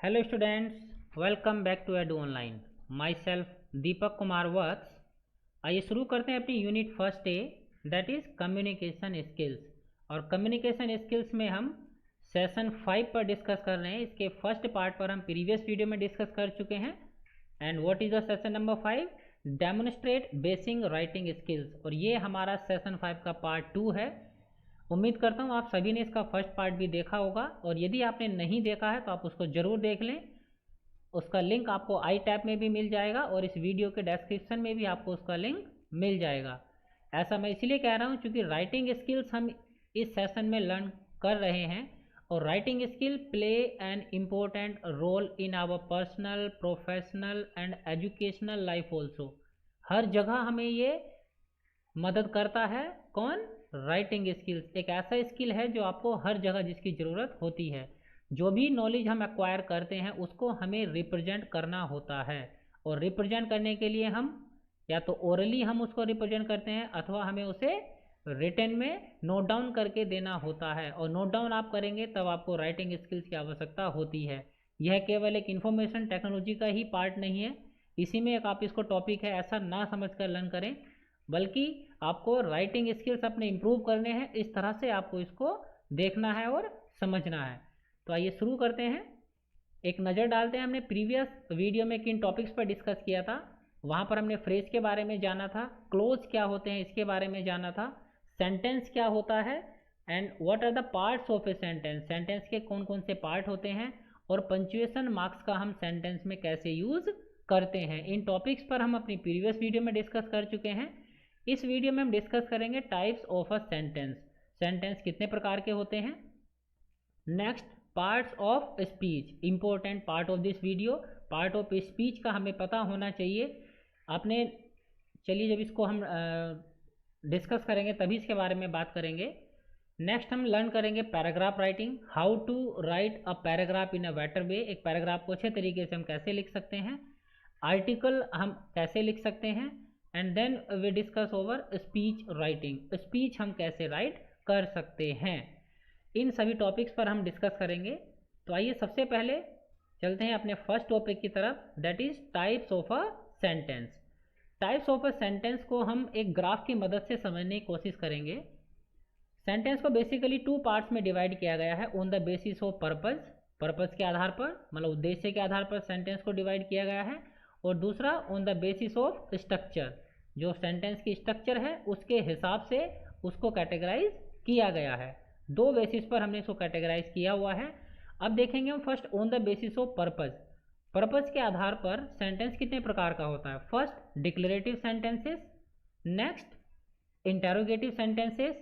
Hello students, welcome back to Edu Online. Myself Deepak Kumar वत्स। आइए शुरू करते हैं अपनी unit first A that is communication skills. और कम्युनिकेशन स्किल्स में हम सेशन 5 पर डिस्कस कर रहे हैं। इसके फर्स्ट पार्ट पर हम प्रीवियस वीडियो में डिस्कस कर चुके हैं। And what is the session number 5? Demonstrate basic writing skills. और ये हमारा सेशन 5 का पार्ट 2 है। उम्मीद करता हूँ आप सभी ने इसका फर्स्ट पार्ट भी देखा होगा, और यदि आपने नहीं देखा है तो आप उसको ज़रूर देख लें। उसका लिंक आपको आई टैब में भी मिल जाएगा और इस वीडियो के डिस्क्रिप्शन में भी आपको उसका लिंक मिल जाएगा। ऐसा मैं इसलिए कह रहा हूँ क्योंकि राइटिंग स्किल्स हम इस सेशन में लर्न कर रहे हैं, और writing skill play an important role in our personal, professional and educational life also. हर जगह हमें ये मदद करता है। कौन? राइटिंग स्किल्स एक ऐसा स्किल है जो आपको हर जगह जिसकी ज़रूरत होती है। जो भी नॉलेज हम एक्वायर करते हैं उसको हमें रिप्रेजेंट करना होता है, और रिप्रेजेंट करने के लिए हम या तो ओरली हम उसको रिप्रेजेंट करते हैं अथवा हमें उसे रिटन में नोट डाउन करके देना होता है। और नोट डाउन आप करेंगे तब आपको राइटिंग स्किल्स की आवश्यकता होती है। यह केवल एक इन्फॉर्मेशन टेक्नोलॉजी का ही पार्ट नहीं है, इसी में एक आप इसको टॉपिक है ऐसा ना समझ कर लर्न करें, बल्कि आपको राइटिंग स्किल्स अपने इम्प्रूव करने हैं। इस तरह से आपको इसको देखना है और समझना है। तो आइए शुरू करते हैं। एक नज़र डालते हैं हमने प्रीवियस वीडियो में किन टॉपिक्स पर डिस्कस किया था। वहाँ पर हमने फ्रेज के बारे में जाना था, क्लोज क्या होते हैं इसके बारे में जाना था, सेंटेंस क्या होता है and what are the parts of a sentence, sentence के कौन कौन से पार्ट होते हैं, और पंक्चुएशन मार्क्स का हम सेंटेंस में कैसे यूज़ करते हैं। इन टॉपिक्स पर हम अपनी प्रीवियस वीडियो में डिस्कस कर चुके हैं। इस वीडियो में हम डिस्कस करेंगे types of a sentence, sentence कितने प्रकार के होते हैं। Next, parts of speech, important part of this video. Part of speech का हमें पता होना चाहिए। आपने चलिए जब इसको हम डिस्कस करेंगे तभी इसके बारे में बात करेंगे। नेक्स्ट हम लर्न करेंगे paragraph writing, how to write a paragraph in a better way, एक पैराग्राफ को अच्छे तरीके से हम कैसे लिख सकते हैं। आर्टिकल हम कैसे लिख सकते हैं। And then we discuss over speech writing, speech हम कैसे राइट कर सकते हैं। इन सभी टॉपिक्स पर हम डिस्कस करेंगे। तो आइए सबसे पहले चलते हैं अपने फर्स्ट टॉपिक की तरफ, that is types of a sentence. Types of a sentence को हम एक ग्राफ की मदद से समझने की कोशिश करेंगे। सेंटेंस को बेसिकली 2 पार्ट्स में डिवाइड किया गया है on the basis of purpose, purpose के आधार पर मतलब उद्देश्य के आधार पर सेंटेंस को डिवाइड किया गया है, और दूसरा on the basis of structure, जो सेंटेंस की स्ट्रक्चर है उसके हिसाब से उसको कैटेगराइज किया गया है। 2 बेसिस पर हमने इसको कैटेगराइज किया हुआ है। अब देखेंगे हम first on the basis of purpose. Purpose के आधार पर सेंटेंस कितने प्रकार का होता है। First, declarative sentences, next interrogative sentences,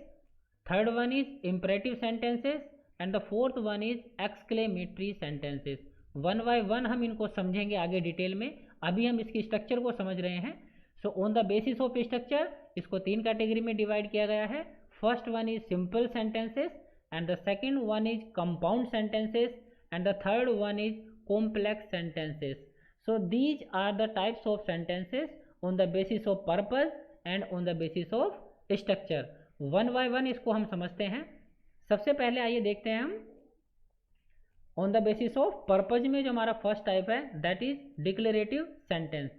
third one is imperative sentences, and the fourth one is exclamatory sentences. One by one हम इनको समझेंगे आगे डिटेल में, अभी हम इसकी स्ट्रक्चर को समझ रहे हैं। So on the basis of structure इसको 3 कैटेगरी में डिवाइड किया गया है। First one is simple sentences, and the second one is compound sentences, and the third one is complex sentences. So these are the types of sentences on the basis of purpose and on the basis of structure. One by one इसको हम समझते हैं। सबसे पहले आइए देखते हैं हम on the basis of purpose में जो हमारा फर्स्ट टाइप है that is declarative sentence.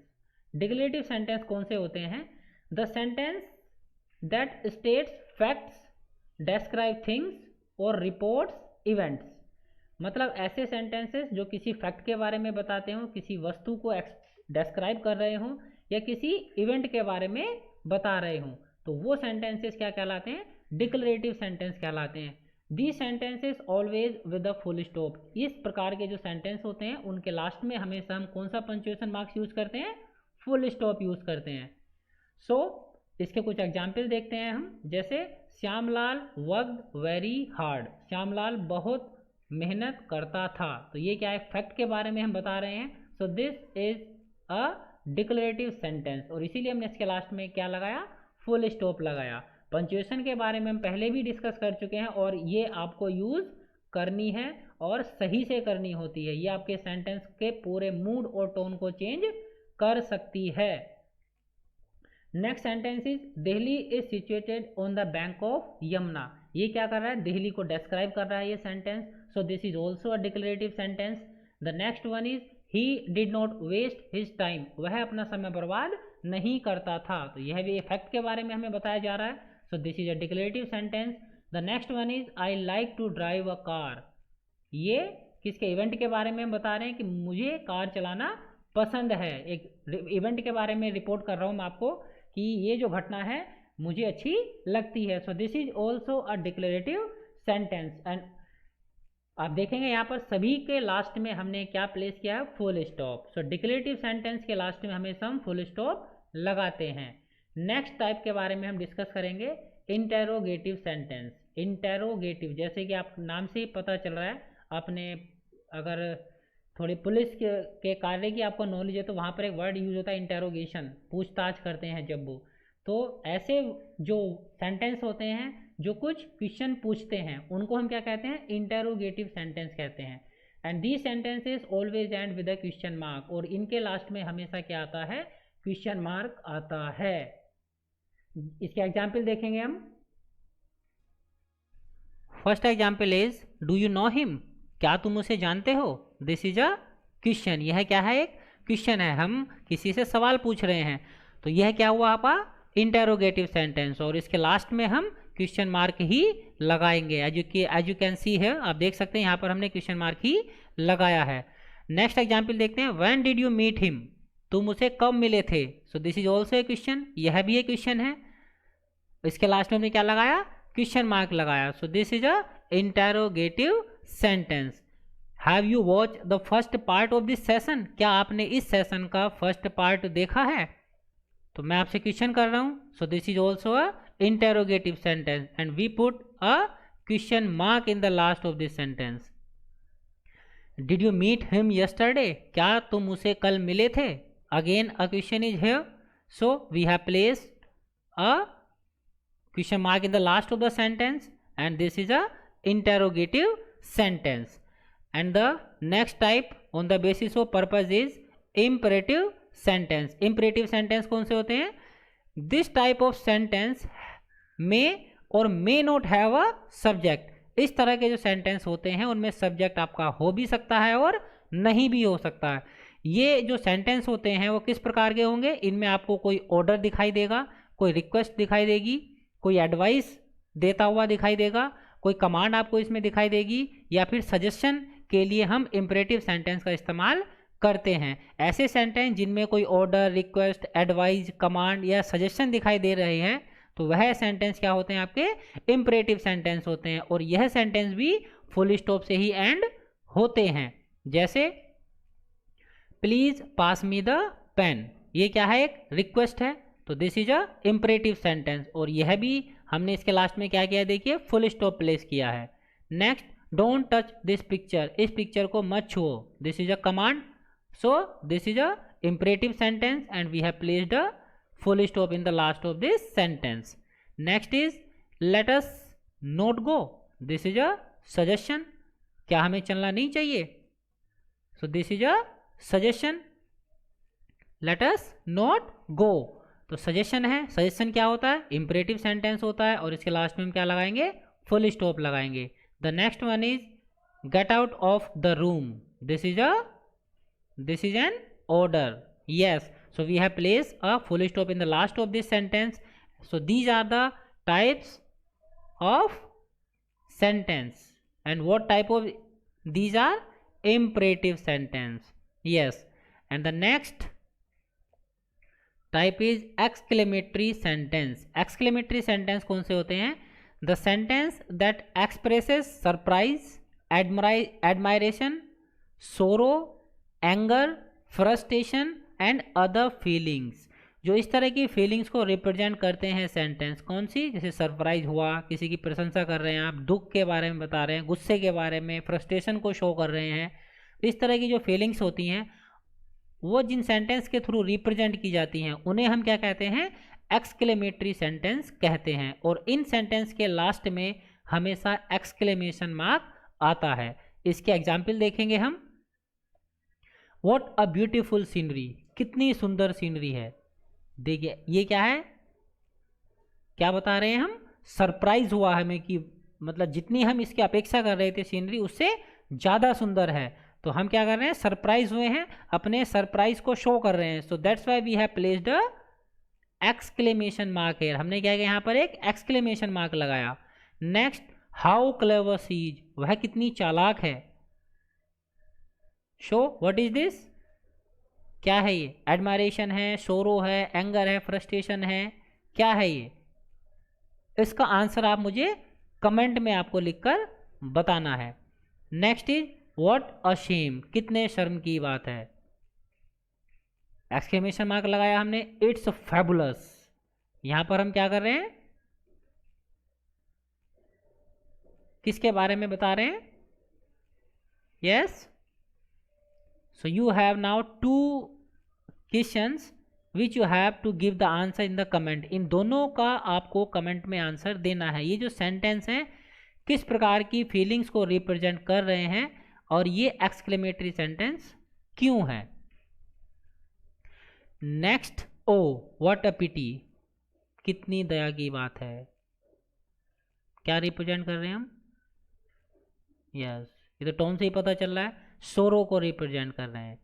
Declarative sentence कौन से होते हैं? The sentence that states facts, describe things और रिपोर्ट्स इवेंट्स। मतलब ऐसे सेंटेंसेस जो किसी फैक्ट के बारे में बताते हों, किसी वस्तु को डिस्क्राइब कर रहे हों, या किसी इवेंट के बारे में बता रहे हों, तो वो सेंटेंसेस क्या कहलाते हैं? डिक्लेरेटिव सेंटेंस कहलाते हैं। दी sentences always with a full stop. इस प्रकार के जो सेंटेंस होते हैं उनके लास्ट में हमेशा हम कौन सा पंक्चुएशन मार्क्स यूज करते हैं? फुल स्टॉप यूज करते हैं। सो इसके कुछ एग्जाम्पल देखते हैं हम, जैसे Shyamlal worked very hard, Shyamlal बहुत मेहनत करता था, तो ये क्या है? फैक्ट के बारे में हम बता रहे हैं। So this is a declarative sentence, और इसीलिए हमने इसके लास्ट में क्या लगाया? फुल स्टॉप लगाया। पंक्चुएशन के बारे में हम पहले भी डिस्कस कर चुके हैं, और ये आपको यूज़ करनी है और सही से करनी होती है। ये आपके सेंटेंस के पूरे मूड और टोन को चेंज कर सकती है। Next sentence is Delhi is situated on the bank of Yamuna. ये क्या कर रहा है? दिल्ली को डिस्क्राइब कर रहा है ये sentence. So this is also a declarative sentence. The next one is he did not waste his time, वह अपना समय बर्बाद नहीं करता था, तो यह भी फैक्ट के बारे में हमें बताया जा रहा है। So this is a declarative sentence. The next one is I like to drive a car, ये किसके इवेंट के बारे में हम बता रहे हैं कि मुझे कार चलाना पसंद है, एक इवेंट के बारे में रिपोर्ट कर रहा हूँ मैं आपको कि ये जो घटना है मुझे अच्छी लगती है। So this is also a declarative sentence. And आप देखेंगे यहाँ पर सभी के लास्ट में हमने क्या प्लेस किया है, फुल स्टॉप। सो डिक्लेरेटिव सेंटेंस के लास्ट में हमेशा हम फुल स्टॉप लगाते हैं। नेक्स्ट टाइप के बारे में हम डिस्कस करेंगे, इंटेरोगेटिव सेंटेंस। इंटेरोगेटिव, जैसे कि आप नाम से ही पता चल रहा है, आपने अगर थोड़ी पुलिस के कार्य की आपको नॉलेज है तो वहाँ पर एक वर्ड यूज होता है इंटेरोगेशन, पूछताछ करते हैं जब वो, तो ऐसे जो सेंटेंस होते हैं जो कुछ क्वेश्चन पूछते हैं उनको हम क्या कहते हैं, इंटेरोगेटिव सेंटेंस कहते हैं। And these sentences always and with a question mark, और इनके लास्ट में हमेशा क्या आता है, क्वेश्चन मार्क आता है। इसके एग्जाम्पल देखेंगे हम। First example is do you know him, क्या तुम उसे जानते हो। दिस इज अ क्वेश्चन, यह क्या है, एक क्वेश्चन है, हम किसी से सवाल पूछ रहे हैं, तो यह क्या हुआ आपका इंटेरोगेटिव सेंटेंस, और इसके लास्ट में हम क्वेश्चन मार्क ही लगाएंगे। एज यू कैन सी है, आप देख सकते हैं यहाँ पर हमने क्वेश्चन मार्क ही लगाया है। नेक्स्ट एग्जाम्पल देखते हैं, when did you meet him, तुम उसे कब मिले थे। So this is also a question, यह भी एक क्वेश्चन है, इसके लास्ट में हमने क्या लगाया, क्वेश्चन मार्क लगाया। सो this is a interrogative sentence. Have you watch the first part of this session, क्या आपने इस सेशन का फर्स्ट पार्ट देखा है, तो मैं आपसे क्वेश्चन कर रहा हूँ। So this is also a interrogative sentence and we put a question mark in the last of this sentence. Did you meet him yesterday, क्या तुम उसे कल मिले थे, again a question is here, so we have placed a question mark in the last of the sentence and this is a interrogative sentence. And the next type on the basis of purpose is imperative sentence. imperative sentence कौन से होते हैं, this type of sentence may or may not have a subject. इस तरह के जो sentence होते हैं उनमें सब्जेक्ट आपका हो भी सकता है और नहीं भी हो सकता है। ये जो सेंटेंस होते हैं वो किस प्रकार के होंगे, इनमें आपको कोई ऑर्डर दिखाई देगा, कोई रिक्वेस्ट दिखाई देगी, कोई एडवाइस देता हुआ दिखाई देगा, कोई कमांड आपको इसमें दिखाई देगी, या फिर सजेशन के लिए हम इंपरेटिव सेंटेंस का इस्तेमाल करते हैं। ऐसे सेंटेंस जिनमें कोई ऑर्डर, रिक्वेस्ट, एडवाइस, कमांड या सजेशन दिखाई दे रहे हैं तो वह सेंटेंस क्या होते हैं, आपके इंपरेटिव सेंटेंस होते हैं। और यह सेंटेंस भी फुल स्टॉप से ही एंड होते हैं। जैसे please pass me the pen, ये क्या है, एक रिक्वेस्ट है, तो this is a imperative sentence, और यह भी हमने इसके लास्ट में क्या किया, देखिए फुल स्टॉप प्लेस किया है। Next, don't touch this picture, इस पिक्चर को मत छुओ, this is a command, so this is a imperative sentence and we have placed a full stop in the last of this sentence. Next is let us not go, this is a suggestion, क्या हमें चलना नहीं चाहिए, so this is a suggestion, let us not go, तो suggestion है। Suggestion क्या होता है, इंपरेटिव सेंटेंस होता है, और इसके लास्ट में हम क्या लगाएंगे, फुल स्टॉप लगाएंगे। The next one is get out of the room, this is N order, yes, so we have placed a full stop in the last of this sentence. So these are the types of sentence, and what type of these are imperative sentence, yes. And the next type is exclamatory sentence. exclamatory sentence कौन से होते हैं, the sentence that expresses surprise, admiration, sorrow, anger, frustration and other feelings, जो इस तरह की feelings को represent करते हैं सेंटेंस। कौन सी, जैसे सरप्राइज हुआ, किसी की प्रशंसा कर रहे हैं आप, दुख के बारे में बता रहे हैं, गुस्से के बारे में, फ्रस्ट्रेशन को शो कर रहे हैं, इस तरह की जो फीलिंग्स होती हैं वो जिन सेंटेंस के थ्रू रिप्रेजेंट की जाती हैं उन्हें हम क्या कहते हैं, एक्सक्लेमेटरी सेंटेंस कहते हैं। और इन सेंटेंस के लास्ट में हमेशा एक्सक्लेमेशन मार्क आता है। इसके एग्जाम्पल देखेंगे हम। वॉट अ ब्यूटीफुल सीनरी, कितनी सुंदर सीनरी है। देखिए ये क्या है, क्या बता रहे हैं हम, सरप्राइज हुआ हमें कि मतलब जितनी हम इसकी अपेक्षा कर रहे थे सीनरी उससे ज़्यादा सुंदर है। तो हम क्या कर रहे हैं, सरप्राइज हुए हैं, अपने सरप्राइज को शो कर रहे हैं। So that's why we have placed a exclamation mark here. हमने क्या किया, यहाँ पर एक एक्सक्लेमेशन मार्क लगाया। Next, how clever she is, वह कितनी चालाक है। शो व्हाट इज दिस, क्या है ये, एडमायरेशन है, सोरो है, एंगर है, फ्रस्ट्रेशन है, क्या है ये। इसका आंसर आप मुझे कमेंट में आपको लिखकर बताना है। Next is what a shame, कितने शर्म की बात है। एक्सक्लेमेशन मार्क लगाया हमने, इट्स फैबुलस। यहां पर हम क्या कर रहे हैं, किसके बारे में बता रहे हैं, yes. So you have now 2 questions which you have to give the answer in the comment. इन दोनों का आपको कमेंट में आंसर देना है। ये जो सेंटेंस है किस प्रकार की फीलिंग्स को रिप्रेजेंट कर रहे हैं और ये एक्सक्लेमेटरी सेंटेंस क्यों है। नेक्स्ट, ओ व्हाट अ पिटी, कितनी दया की बात है। क्या रिप्रेजेंट कर रहे हैं हम, यस, ये तो टोन से ही पता चल रहा है, सोरो को रिप्रेजेंट कर रहे हैं।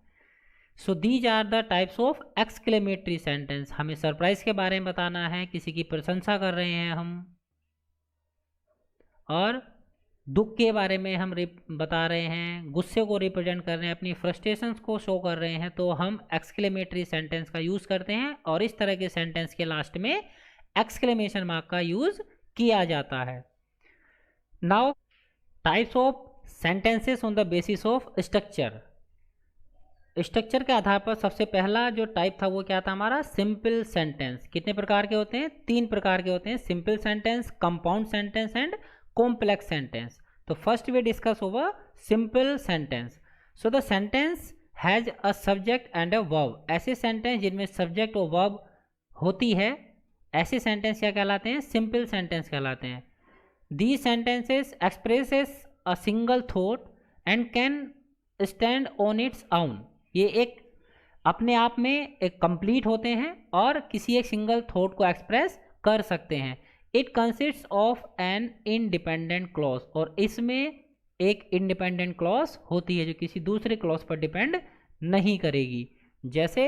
So these are the types of exclamatory sentence. हमें सरप्राइज के बारे में बताना है, किसी की प्रशंसा कर रहे हैं हम, और दुख के बारे में हम बता रहे हैं, गुस्से को रिप्रेजेंट कर रहे हैं, अपनी फ्रस्ट्रेशंस को शो कर रहे हैं, तो हम एक्सक्लेमेटरी सेंटेंस का यूज़ करते हैं। और इस तरह के सेंटेंस के लास्ट में एक्सक्लेमेशन मार्क का यूज़ किया जाता है। Now types of sentences on the basis of structure. Structure के आधार पर सबसे पहला जो टाइप था वो क्या था हमारा, सिंपल सेंटेंस। कितने प्रकार के होते हैं, 3 प्रकार के होते हैं, simple sentence, compound sentence and complex sentence. तो first we discuss over simple sentence. So the sentence has a subject and a verb. ऐसे सेंटेंस जिनमें सब्जेक्ट और वर्ब होती है, ऐसे सेंटेंस क्या कहलाते हैं, सिंपल सेंटेंस कहलाते हैं। These sentences expresses a single thought and can stand on its own. ये एक अपने आप में एक कंप्लीट होते हैं और किसी एक सिंगल थॉट को एक्सप्रेस कर सकते हैं। It consists of an independent clause, और इसमें एक इंडिपेंडेंट क्लॉज होती है जो किसी दूसरे क्लॉज पर डिपेंड नहीं करेगी। जैसे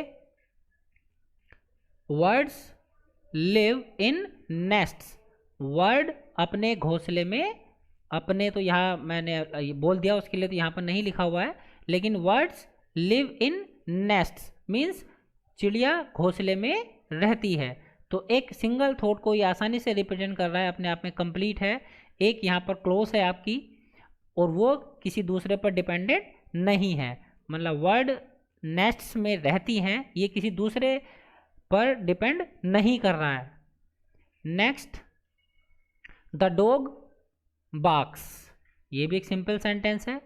words live in nests, word अपने घोंसले में, अपने तो यहाँ मैंने बोल दिया उसके लिए तो यहाँ पर नहीं लिखा हुआ है, लेकिन words live in nests means चिड़िया घोंसले में रहती है। तो एक सिंगल थॉट को ये आसानी से रिप्रेजेंट कर रहा है, अपने आप में कंप्लीट है। एक यहाँ पर क्लोज है आपकी और वो किसी दूसरे पर डिपेंडेंट नहीं है, मतलब वर्ड नेस्ट्स में रहती हैं, ये किसी दूसरे पर डिपेंड नहीं कर रहा है। नेक्स्ट, द डॉग बार्क्स, ये भी एक सिंपल सेंटेंस है।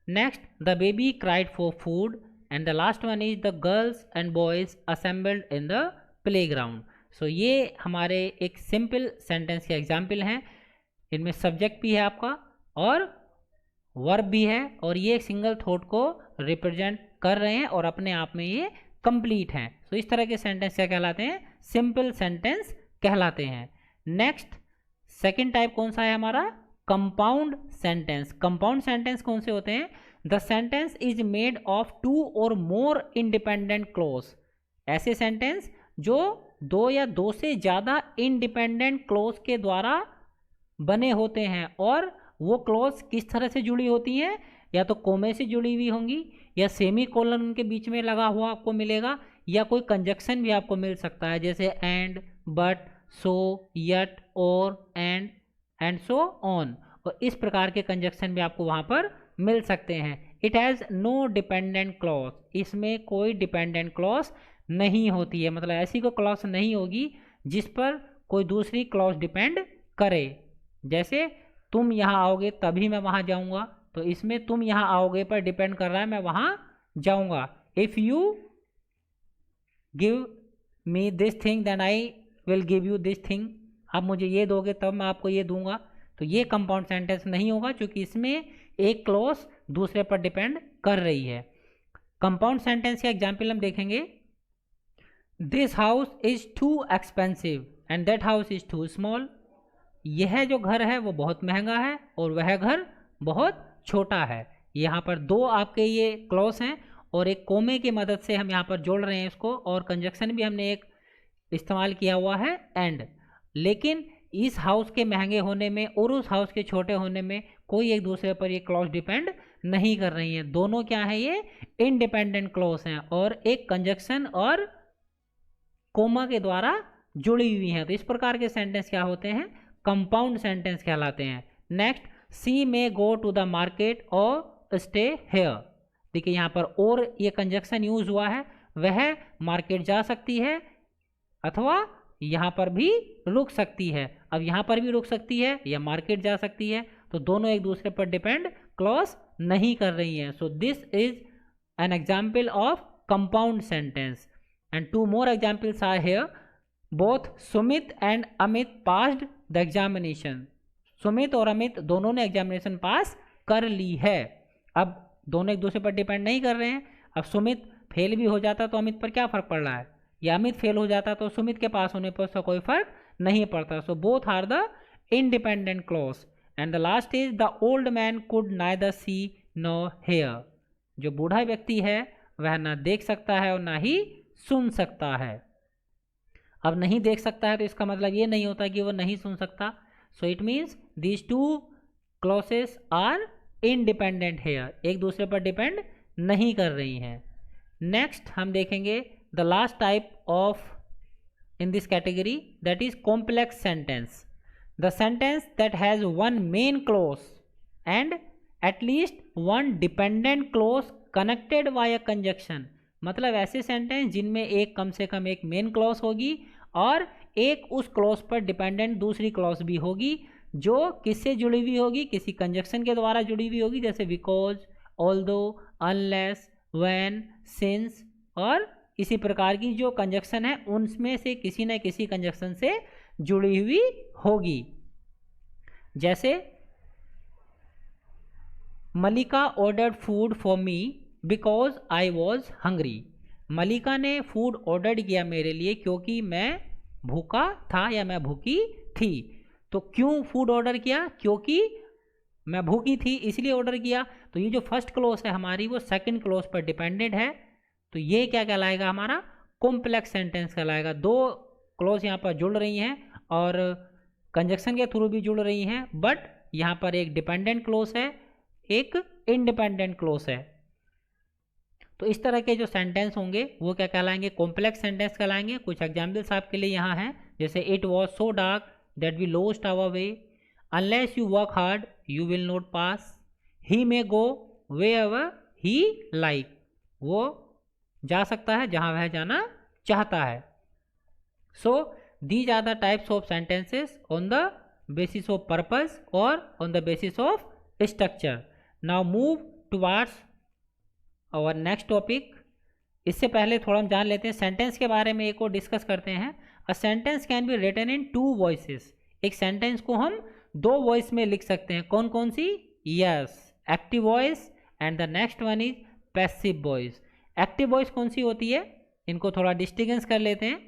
Next, the baby cried for food and the last one is the girls and boys assembled in the playground. सो ये हमारे एक सिंपल सेंटेंस के एग्जाम्पल हैं। इनमें सब्जेक्ट भी है आपका और वर्ब भी है, और ये एक सिंगल थॉट को रिप्रेजेंट कर रहे हैं और अपने आप में ये कंप्लीट हैं। तो इस तरह के सेंटेंस क्या कहलाते हैं, सिंपल सेंटेंस कहलाते हैं। नेक्स्ट, सेकेंड टाइप कौन सा है हमारा, कंपाउंड सेंटेंस। कंपाउंड सेंटेंस कौन से होते हैं, the sentence is made of 2 और मोर इंडिपेंडेंट क्लॉज। ऐसे सेंटेंस जो 2 या 2 से ज़्यादा इंडिपेंडेंट क्लॉज के द्वारा बने होते हैं, और वो क्लॉज किस तरह से जुड़ी होती हैं, या तो कोमे से जुड़ी हुई होंगी, या सेमी कोलन उनके बीच में लगा हुआ आपको मिलेगा, या कोई कंजक्शन भी आपको मिल सकता है, जैसे एंड, बट, सो, यट, और, एंड सो ऑन। और इस प्रकार के कंजक्शन भी आपको वहाँ पर मिल सकते हैं। It has no dependent clause, इसमें कोई डिपेंडेंट क्लॉज नहीं होती है, मतलब ऐसी कोई क्लॉज नहीं होगी जिस पर कोई दूसरी क्लॉज डिपेंड करे। जैसे तुम यहाँ आओगे तभी मैं वहाँ जाऊँगा, तो इसमें तुम यहाँ आओगे पर डिपेंड कर रहा है मैं वहाँ जाऊँगा। If you give me this thing then I will give you this thing, आप मुझे ये दोगे तब मैं आपको ये दूंगा। तो ये कंपाउंड सेंटेंस नहीं होगा क्योंकि इसमें एक क्लॉज दूसरे पर डिपेंड कर रही है। कंपाउंड सेंटेंस का एग्जाम्पल हम देखेंगे, this house is too expensive and that house is too small. यह जो घर है वो बहुत महंगा है और वह घर बहुत छोटा है। यहाँ पर दो आपके ये क्लॉज हैं और एक कोमे की मदद से हम यहाँ पर जोड़ रहे हैं इसको, और कंजक्शन भी हमने एक इस्तेमाल किया हुआ है एंड। लेकिन इस हाउस के महंगे होने में और उस हाउस के छोटे होने में कोई एक दूसरे पर ये क्लॉज डिपेंड नहीं कर रही हैं, दोनों क्या है ये इंडिपेंडेंट क्लॉज हैं और एक कंजक्शन और कोमा के द्वारा जुड़ी हुई हैं। तो इस प्रकार के सेंटेंस क्या होते हैं, कंपाउंड सेंटेंस कहलाते हैं। Next, she may go to the market और स्टे हेयर। देखिए यहाँ पर और ये कंजक्शन यूज हुआ है, वह मार्केट जा सकती है अथवा यहाँ पर भी रुक सकती है। अब यहाँ पर भी रुक सकती है या मार्केट जा सकती है, तो दोनों एक दूसरे पर डिपेंड क्लॉज नहीं कर रही हैं। So this is an example of compound sentence and two more examples are here. Both Sumit and Amit passed the examination. Sumit और अमित दोनों ने एग्जामिनेशन पास कर ली है। अब दोनों एक दूसरे पर डिपेंड नहीं कर रहे हैं। अब सुमित फेल भी हो जाता तो अमित पर क्या फ़र्क पड़ रहा है, या अमित फेल हो जाता तो सुमित के पास होने पर उसका कोई फर्क नहीं पड़ता। So both are the independent clause and the last is the old man could neither see no hear. जो बूढ़ा व्यक्ति है वह ना देख सकता है और ना ही सुन सकता है। अब नहीं देख सकता है तो इसका मतलब ये नहीं होता कि वो नहीं सुन सकता। So it means these two clauses are independent here, एक दूसरे पर डिपेंड नहीं कर रही हैं। नेक्स्ट हम देखेंगे the last type of in this category, that is complex sentence. The sentence that has one main clause and at least one dependent clause connected by a conjunction. मतलब ऐसे सेंटेंस जिनमें एक कम से कम एक मेन क्लॉज होगी और एक उस क्लॉज पर डिपेंडेंट दूसरी क्लॉज भी होगी, जो किससे जुड़ी हुई होगी, किसी कंजक्शन के द्वारा जुड़ी हुई होगी, जैसे because, although, unless, when, since, और इसी प्रकार की जो कंजक्शन है उनमें से किसी न किसी कंजक्शन से जुड़ी हुई होगी। जैसे Malika ordered food for me because I was hungry. Malika ने फूड ऑर्डर किया मेरे लिए क्योंकि मैं भूखा था या मैं भूखी थी। तो क्यों फूड ऑर्डर किया, क्योंकि मैं भूखी थी इसलिए ऑर्डर किया। तो ये जो फर्स्ट क्लॉज है हमारी वो सेकंड क्लॉज पर डिपेंडेंट है, तो ये क्या कहलाएगा, हमारा कॉम्प्लेक्स सेंटेंस कहलाएगा। दो क्लॉज यहाँ पर जुड़ रही हैं और कंजक्शन के थ्रू भी जुड़ रही हैं, बट यहाँ पर एक डिपेंडेंट क्लॉज है, एक इंडिपेंडेंट क्लॉज है। तो इस तरह के जो सेंटेंस होंगे वो क्या कहलाएंगे, कॉम्प्लेक्स सेंटेंस कहलाएंगे। कुछ एग्जाम्पल्स आपके लिए यहाँ हैं, जैसे it was so dark that we lost our way, unless you work hard you will not pass, he may go where he like, वो जा सकता है जहां वह जाना चाहता है। So these are the types of sentences on the basis of purpose और on the basis of structure. Now move towards our next topic. इससे पहले थोड़ा हम जान लेते हैं सेंटेंस के बारे में, एक और डिस्कस करते हैं। A sentence can be written in two voices. एक सेंटेंस को हम दो वॉइस में लिख सकते हैं। कौन कौन सी, yes, active voice and the next one is passive voice. Active voice कौन सी होती है, इनको थोड़ा डिस्टिंग्विश कर लेते हैं।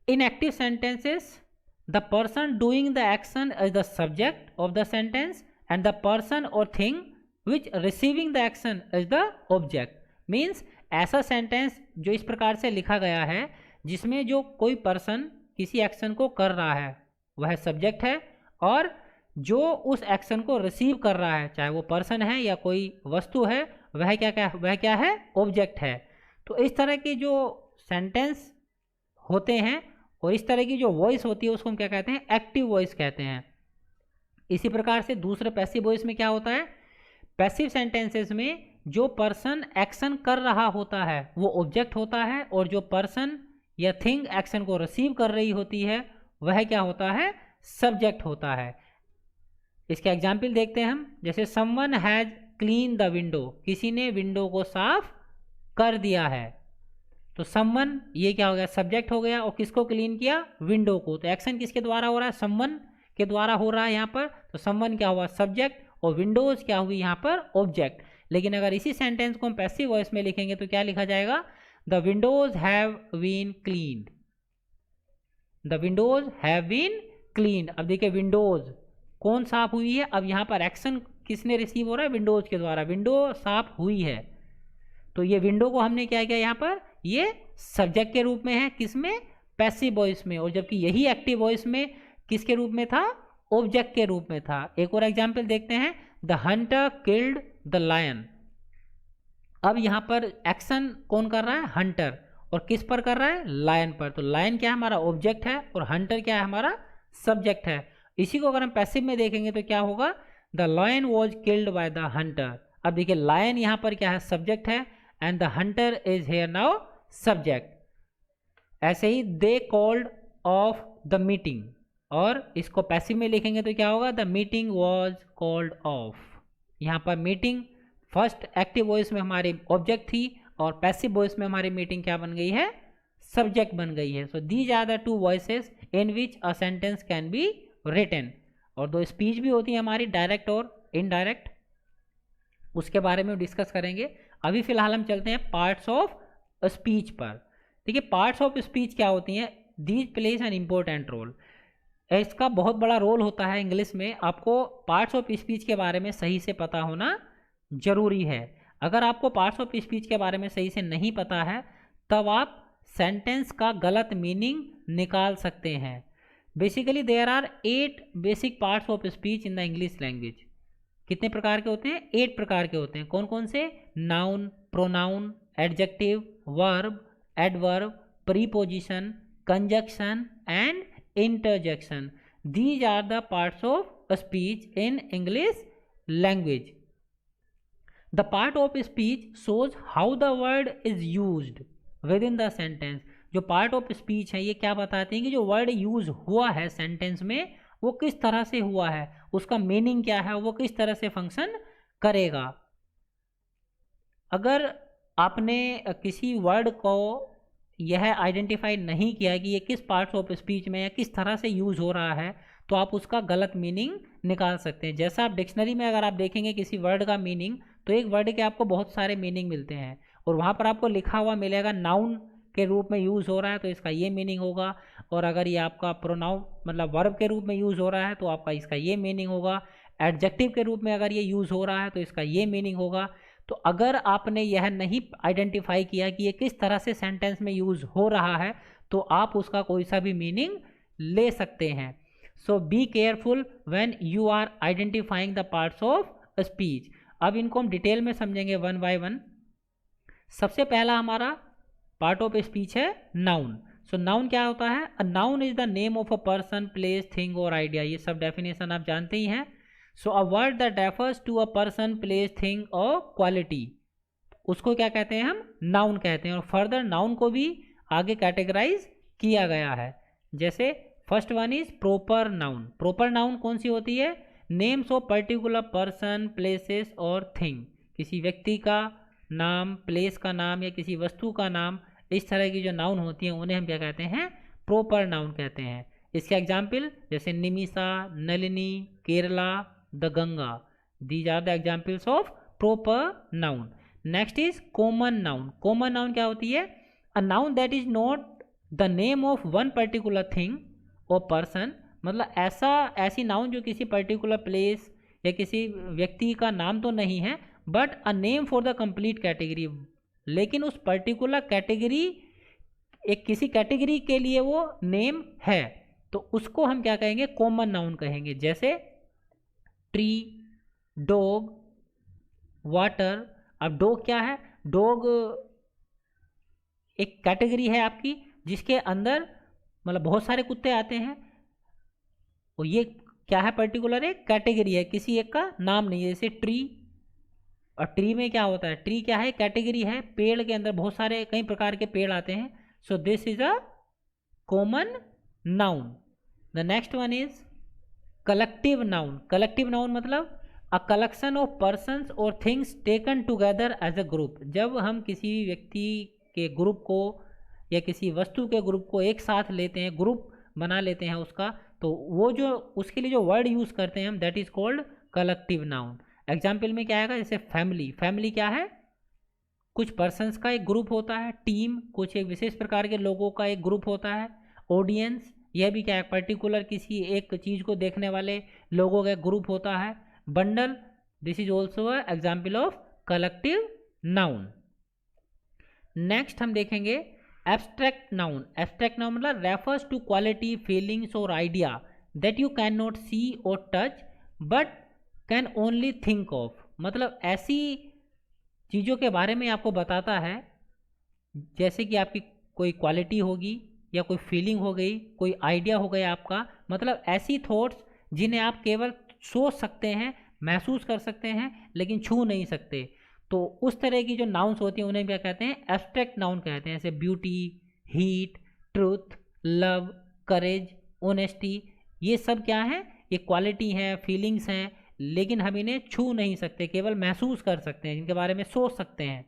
In active sentences the person doing the action is the subject of the sentence and the person और thing which receiving the action is the object. Means ऐसा सेंटेंस जो इस प्रकार से लिखा गया है जिसमें जो कोई पर्सन किसी एक्शन को कर रहा है वह सब्जेक्ट है और जो उस एक्शन को रिसीव कर रहा है, चाहे वो पर्सन है या कोई वस्तु है, वह क्या है, ऑब्जेक्ट है। तो इस तरह के जो सेंटेंस होते हैं और इस तरह की जो वॉइस होती है उसको हम क्या कहते हैं, एक्टिव वॉइस कहते हैं। इसी प्रकार से दूसरे पैसिव वॉइस में क्या होता है, पैसिव सेंटेंसेस में जो पर्सन एक्शन कर रहा होता है वो ऑब्जेक्ट होता है और जो पर्सन या थिंग एक्शन को रिसीव कर रही होती है वह क्या होता है, सब्जेक्ट होता है। इसका एग्जाम्पल देखते हैं हम, जैसे someone has clean the window, किसी ने विंडो को साफ कर दिया है। तो समवन ये क्या हो गया, सब्जेक्ट हो गया, और किसको क्लीन किया, विंडो को। तो एक्शन किसके द्वारा हो रहा है, समवन के द्वारा हो रहा है यहाँ पर। तो समवन क्या हुआ, सब्जेक्ट, और विंडोज क्या हुई यहाँ पर, ऑब्जेक्ट। लेकिन अगर इसी सेंटेंस को हम पैसिव वॉइस में लिखेंगे तो क्या लिखा जाएगा, the windows have been cleaned, the windows have been cleaned. अब देखिए विंडोज कौन साफ हुई है, अब यहाँ पर एक्शन किसने रिसीव हो रहा है, विंडोज़ के द्वारा, विंडो साफ हुई है। तो ये विंडो को हमने क्या किया यहाँ पर, ये सब्जेक्ट के रूप में है, किसमें, पैसिव वॉइस में, और जबकि यही एक्टिव वॉइस में किसके रूप में था, ऑब्जेक्ट के रूप में था। एक और एग्जाम्पल देखते हैं, the hunter killed the lion. अब यहाँ पर एक्शन कौन कर रहा है, हंटर, और किस पर कर रहा है, लायन पर। तो लायन क्या है, हमारा ऑब्जेक्ट है, और हंटर क्या है, हमारा सब्जेक्ट है। इसी को अगर हम पैसिव में देखेंगे तो क्या होगा, the lion was killed by the hunter. अब देखिए लायन यहाँ पर क्या है, सब्जेक्ट है, and the hunter is here now subject. ऐसे ही they called off the meeting, और इसको पैसिव में लिखेंगे तो क्या होगा, the meeting was called off. यहाँ पर मीटिंग फर्स्ट एक्टिव वॉइस में हमारी ऑब्जेक्ट थी, और पैसिव वॉइस में हमारी मीटिंग क्या बन गई है, सब्जेक्ट बन गई है। So these are the two voices in which a sentence can be written. और दो स्पीच भी होती है हमारी, डायरेक्ट और इनडायरेक्ट, उसके बारे में डिस्कस करेंगे। अभी फिलहाल हम चलते हैं पार्ट्स ऑफ स्पीच पर। देखिए पार्ट्स ऑफ स्पीच क्या होती हैं, these plays an important role. इसका बहुत बड़ा रोल होता है इंग्लिश में। आपको पार्ट्स ऑफ स्पीच के बारे में सही से पता होना जरूरी है। अगर आपको पार्ट्स ऑफ स्पीच के बारे में सही से नहीं पता है, तब आप सेंटेंस का गलत मीनिंग निकाल सकते हैं। Basically there are 8 basic parts of speech in the English language. कितने प्रकार के होते हैं, 8 प्रकार के होते हैं। कौन कौन से, noun, pronoun, adjective, verb, adverb, preposition, conjunction and interjection. These are the parts of speech in English language. The part of speech shows how the word is used within the sentence. जो part of speech है ये क्या बताते हैं कि जो word use हुआ है sentence में वो किस तरह से हुआ है, उसका meaning क्या है, वो किस तरह से function करेगा। अगर आपने किसी word को यह आइडेंटिफाई नहीं किया कि ये किस पार्ट्स ऑफ स्पीच में या किस तरह से यूज़ हो रहा है, तो आप उसका गलत मीनिंग निकाल सकते हैं। जैसा आप डिक्शनरी में अगर आप देखेंगे किसी वर्ड का मीनिंग, तो एक वर्ड के आपको बहुत सारे मीनिंग मिलते हैं, और वहाँ पर आपको लिखा हुआ मिलेगा नाउन के रूप में यूज़ हो रहा है तो इसका ये मीनिंग होगा, और अगर ये आपका प्रोनाउन मतलब वर्ब के रूप में यूज़ हो रहा है तो आपका इसका ये मीनिंग होगा, एडजेक्टिव के रूप में अगर ये यूज़ हो रहा है तो इसका ये मीनिंग होगा। तो अगर आपने यह नहीं आइडेंटिफाई किया कि ये किस तरह से सेंटेंस में यूज़ हो रहा है, तो आप उसका कोई सा भी मीनिंग ले सकते हैं। So be careful when you are identifying the parts of speech. अब इनको हम डिटेल में समझेंगे वन बाय वन। सबसे पहला हमारा पार्ट ऑफ स्पीच है नाउन। सो नाउन क्या होता है, a noun is the name of a person, place, thing और आइडिया। ये सब डेफिनेशन आप जानते ही हैं। So a word that refers to a person, place, thing और क्वालिटी, उसको क्या कहते हैं, हम नाउन कहते हैं। और फर्दर नाउन को भी आगे कैटेगराइज किया गया है। जैसे first one is proper noun. Proper noun कौन सी होती है, names of particular person, places और थिंग। किसी व्यक्ति का नाम, प्लेस का नाम या किसी वस्तु का नाम, इस तरह की जो नाउन होती हैं उन्हें हम क्या कहते हैं, प्रॉपर नाउन कहते हैं। इसके एग्जाम्पल जैसे Nimisha, Nalini, Kerala, the Ganga. These are the examples of proper noun. Next is common noun. Common noun क्या होती है, a noun that is not the name of one particular thing और पर्सन। मतलब ऐसी नाउन जो किसी पर्टिकुलर प्लेस या किसी व्यक्ति का नाम तो नहीं है, but a name for the complete category. लेकिन उस पर्टिकुलर कैटेगरी, एक किसी कैटेगरी के लिए वो नेम है, तो उसको हम क्या कहेंगे, कॉमन नाउन कहेंगे। जैसे ट्री, डॉग, वाटर। अब डॉग क्या है, डॉग एक कैटेगरी है आपकी जिसके अंदर मतलब बहुत सारे कुत्ते आते हैं, और ये क्या है, पर्टिकुलर एक कैटेगरी है, किसी एक का नाम नहीं है। जैसे ट्री, और ट्री में क्या होता है, ट्री क्या है, कैटेगरी है, पेड़ के अंदर बहुत सारे कई प्रकार के पेड़ आते हैं। So this is a common noun. The next one is collective noun. Collective noun मतलब अ कलेक्शन ऑफ पर्सन्स और things taken together as a group. जब हम किसी व्यक्ति के ग्रुप को या किसी वस्तु के ग्रुप को एक साथ लेते हैं, ग्रुप बना लेते हैं उसका, तो वो जो उसके लिए जो वर्ड यूज़ करते हैं हम, that is called collective noun. Example में क्या आएगा, जैसे फैमिली। फैमिली क्या है, कुछ पर्सन्स का एक ग्रुप होता है। टीम, कुछ एक विशेष प्रकार के लोगों का एक ग्रुप होता है। ऑडियंस, यह भी क्या है, पर्टिकुलर किसी एक चीज़ को देखने वाले लोगों का एक ग्रुप होता है। Bundle, this is also a example of collective noun. Next हम देखेंगे एब्स्ट्रैक्ट नाउन। एब्स्ट्रैक्ट नाउन मतलब रेफर्स टू क्वालिटी, फीलिंग्स और idea that you can not see और touch but can only think of. मतलब ऐसी चीज़ों के बारे में आपको बताता है जैसे कि आपकी कोई क्वालिटी होगी या कोई फीलिंग हो गई, कोई आइडिया हो गया आपका, मतलब ऐसी थॉट्स जिन्हें आप केवल सोच सकते हैं, महसूस कर सकते हैं, लेकिन छू नहीं सकते। तो उस तरह की जो नाउन्स होती हैं उन्हें क्या कहते हैं? एब्स्ट्रैक्ट नाउन कहते हैं। जैसे ब्यूटी, हीट, ट्रूथ, लव, करेज, ऑनेस्टी, ये सब क्या है? ये क्वालिटी हैं, फीलिंग्स हैं, लेकिन हम इन्हें छू नहीं सकते, केवल महसूस कर सकते हैं, इनके बारे में सोच सकते हैं।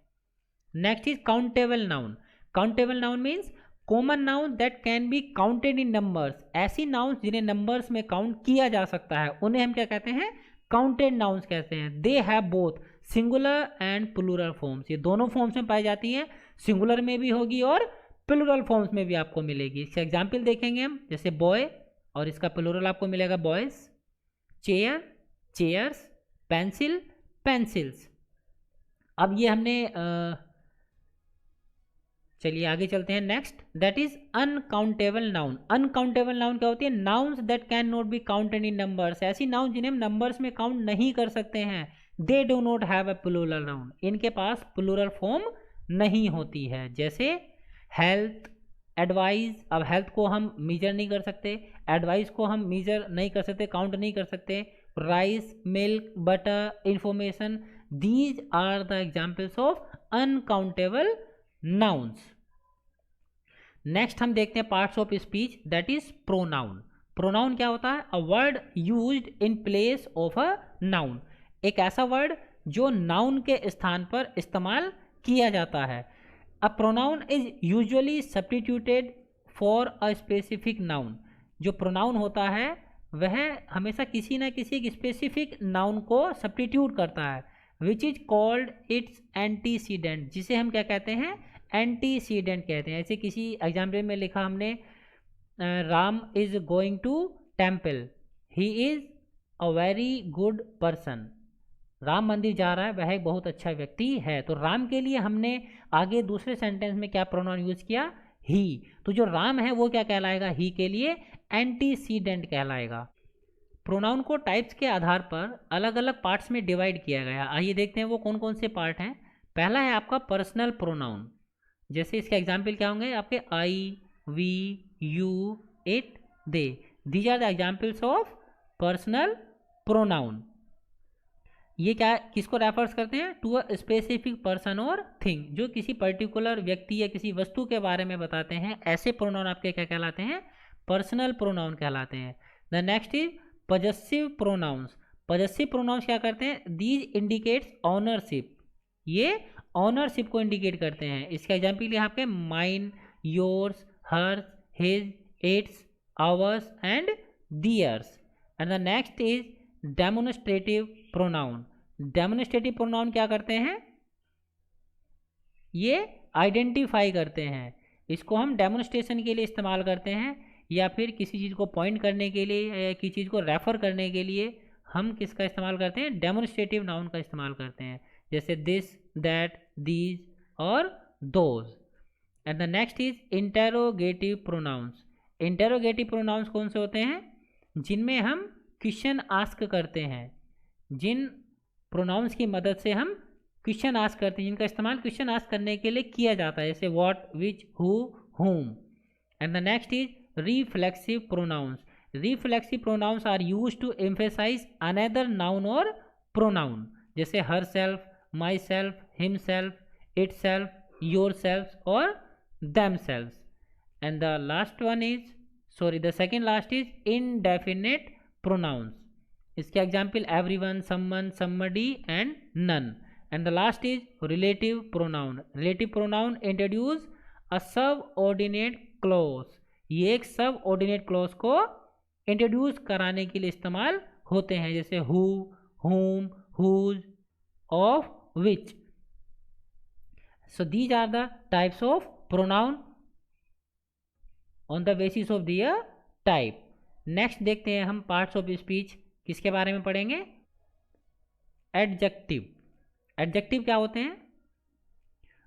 Next is countable noun. Countable noun means common noun that can be counted in numbers. ऐसी नाउन्स जिन्हें नंबर्स में काउंट किया जा सकता है उन्हें हम क्या कहते हैं? काउंटेड नाउन्स कहते हैं। They have both singular and plural forms. ये दोनों फॉर्म्स में पाई जाती हैं, सिंगुलर में भी होगी और प्लूरल फॉर्म्स में भी आपको मिलेगी। इसका एग्जाम्पल देखेंगे हम, जैसे बॉय और इसका प्लूरल आपको मिलेगा boys, chair, chairs, pencil, pencils. अब ये हमने चलिए आगे चलते हैं। Next that is uncountable noun. Uncountable noun क्या होती है? Nouns that can not be counted in numbers. ऐसी नाउन जिन्हें हम नंबर्स में काउंट नहीं कर सकते हैं। They do not have a plural noun. इनके पास प्लूरल फॉर्म नहीं होती है। जैसे हेल्थ, एडवाइस। अब हेल्थ को हम मेजर नहीं कर सकते, एडवाइस को हम मेजर नहीं कर सकते, काउंट नहीं कर सकते। Rice, milk, butter, information, these are the examples of uncountable nouns. Next हम देखते हैं parts of speech, that is pronoun. Pronoun क्या होता है? A word used in place of a noun. एक ऐसा वर्ड जो नाउन के स्थान पर इस्तेमाल किया जाता है। A pronoun is usually substituted for a specific noun. जो प्रोनाउन होता है वह हमेशा किसी न किसी एक स्पेसिफिक नाउन को सब्स्टिट्यूट करता है, which is called its antecedent, जिसे हम क्या कहते हैं? एंटीसीडेंट कहते हैं। ऐसे किसी एग्जाम्पल में लिखा हमने Ram is going to temple, he is a very good person. Ram मंदिर जा रहा है, वह एक बहुत अच्छा व्यक्ति है। तो राम के लिए हमने आगे दूसरे सेंटेंस में क्या प्रोनाउन यूज किया? ही। तो जो राम है वो क्या कहलाएगा? ही के लिए एंटीसीडेंट कहलाएगा। प्रोनाउन को टाइप्स के आधार पर अलग अलग पार्ट्स में डिवाइड किया गया। आइए देखते हैं वो कौन कौन से पार्ट हैं। पहला है आपका पर्सनल प्रोनाउन। जैसे इसके एग्जाम्पल क्या होंगे आपके? I, we, you, it, they. These are the examples of personal pronoun. ये क्या किसको रेफर्स करते हैं? टू अ स्पेसिफिक पर्सन और थिंग। जो किसी पर्टिकुलर व्यक्ति या किसी वस्तु के बारे में बताते हैं, ऐसे प्रोनाउन आपके क्या कहलाते हैं? पर्सनल प्रोनाउन कहलाते हैं। The next is possessive pronouns. Possessive pronouns क्या करते हैं? These indicates ownership. ये ऑनरशिप को इंडिकेट करते हैं। इसका एग्जाम्पल है आपके mine, yours, hers, his, its, ours and theirs. And the next is demonstrative pronoun. Demonstrative pronoun क्या करते हैं? ये आइडेंटिफाई करते हैं। इसको हम डेमोन्स्ट्रेशन के लिए इस्तेमाल करते हैं, या फिर किसी चीज़ को पॉइंट करने के लिए या किसी चीज़ को रेफर करने के लिए हम किसका इस्तेमाल करते हैं? डेमोन्स्ट्रेटिव नाउन का इस्तेमाल करते हैं। जैसे दिस, दैट, दीज और those. And the next is interrogative pronounce. Interrogative pronounce कौन से होते हैं? जिनमें हम क्वेश्चन आस्क करते हैं। जिन प्रोनाउंस की मदद से हम क्वेश्चन आस्क करते हैं, जिनका इस्तेमाल क्वेश्चन आस्क करने के लिए किया जाता है, जैसे what, which, who, whom। And the next is reflexive pronouns. Reflexive pronouns are used to emphasize another noun और प्रोनाउन, जैसे herself, myself, himself, itself, yourself और themself. And the last one is the second last is indefinite pronouns. इसके example everyone, someone, somebody and none. And the last is relative pronoun. Relative pronoun introduce a subordinate clause. ये एक सब ordinate clause को introduce कराने के लिए इस्तेमाल होते हैं, जैसे who, whom, whose, of, which। So these are the types of pronoun on the basis of their type। Next देखते हैं हम पार्ट्स ऑफ स्पीच, किसके बारे में पढ़ेंगे? एडजेक्टिव। एडजेक्टिव क्या होते हैं?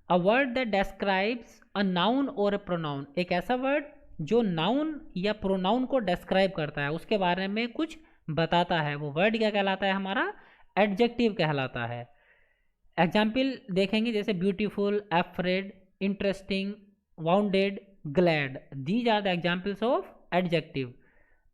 A word that describes a noun और अ प्रोनाउन, एक ऐसा वर्ड जो नाउन या प्रोनाउन को डिस्क्राइब करता है, उसके बारे में कुछ बताता है, वो वर्ड क्या कहलाता है? हमारा एडजेक्टिव कहलाता है। एग्जाम्पल देखेंगे जैसे beautiful, afraid, interesting, wounded, glad, these are the examples of adjective.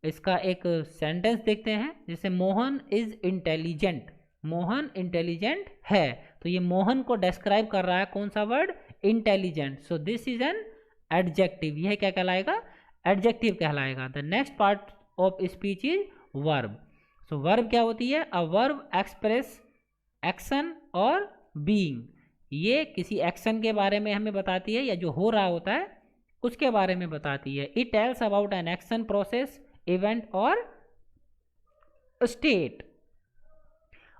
इसका एक सेंटेंस देखते हैं, जैसे Mohan is intelligent, Mohan intelligent है, तो ये मोहन को डिस्क्राइब कर रहा है कौन सा word? Intelligent. So this is an adjective, यह क्या कहलाएगा? एडजेक्टिव कहलाएगा। The next part of speech is verb. So verb क्या होती है? अ वर्ब एक्सप्रेस एक्शन और बीइंग, ये किसी एक्शन के बारे में हमें बताती है या जो हो रहा होता है उसके बारे में बताती है। It tells about an action, process, event और स्टेट।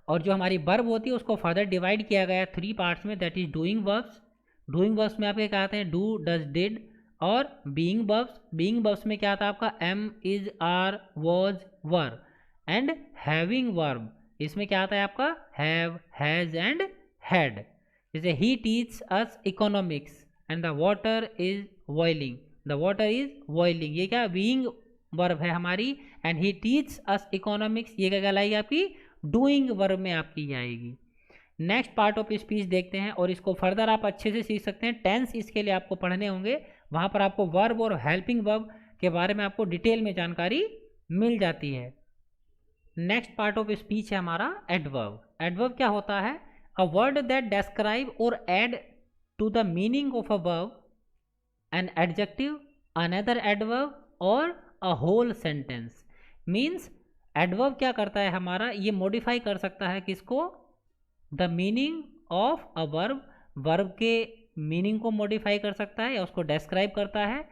और जो हमारी वर्ब होती है उसको फर्दर डिवाइड किया गया है 3 पार्ट्स में, that is doing verbs. Doing verbs में आपके क्या आते हैं? Do, does, did. और बीइंग वर्ब्स, बीइंग वर्ब्स में क्या आता है आपका? Am, is, are, was, were. And having verb, इसमें क्या आता है आपका? Have, has and had. जैसे he teach us economics and the water is boiling, the water is boiling, ये क्या? बीइंग वर्ब है हमारी। And he teach us economics, ये क्या कहलाएगी आपकी? डूइंग वर्ब में आपकी आएगी। नेक्स्ट पार्ट ऑफ स्पीच देखते हैं, और इसको फर्दर आप अच्छे से सीख सकते हैं। टेंस इसके लिए आपको पढ़ने होंगे, वहाँ पर आपको वर्ब और हेल्पिंग वर्ब के बारे में आपको डिटेल में जानकारी मिल जाती है। नेक्स्ट पार्ट ऑफ स्पीच है हमारा एडवर्ब। एडवर्ब क्या होता है? अ वर्ड दैट डिस्क्राइब और add to the meaning of a verb, an adjective, another adverb और a whole sentence. Means adverb क्या करता है हमारा? ये मॉडिफाई कर सकता है किसको? The meaning of a verb, verb के मीनिंग को मॉडिफाई कर सकता है या उसको डिस्क्राइब करता है,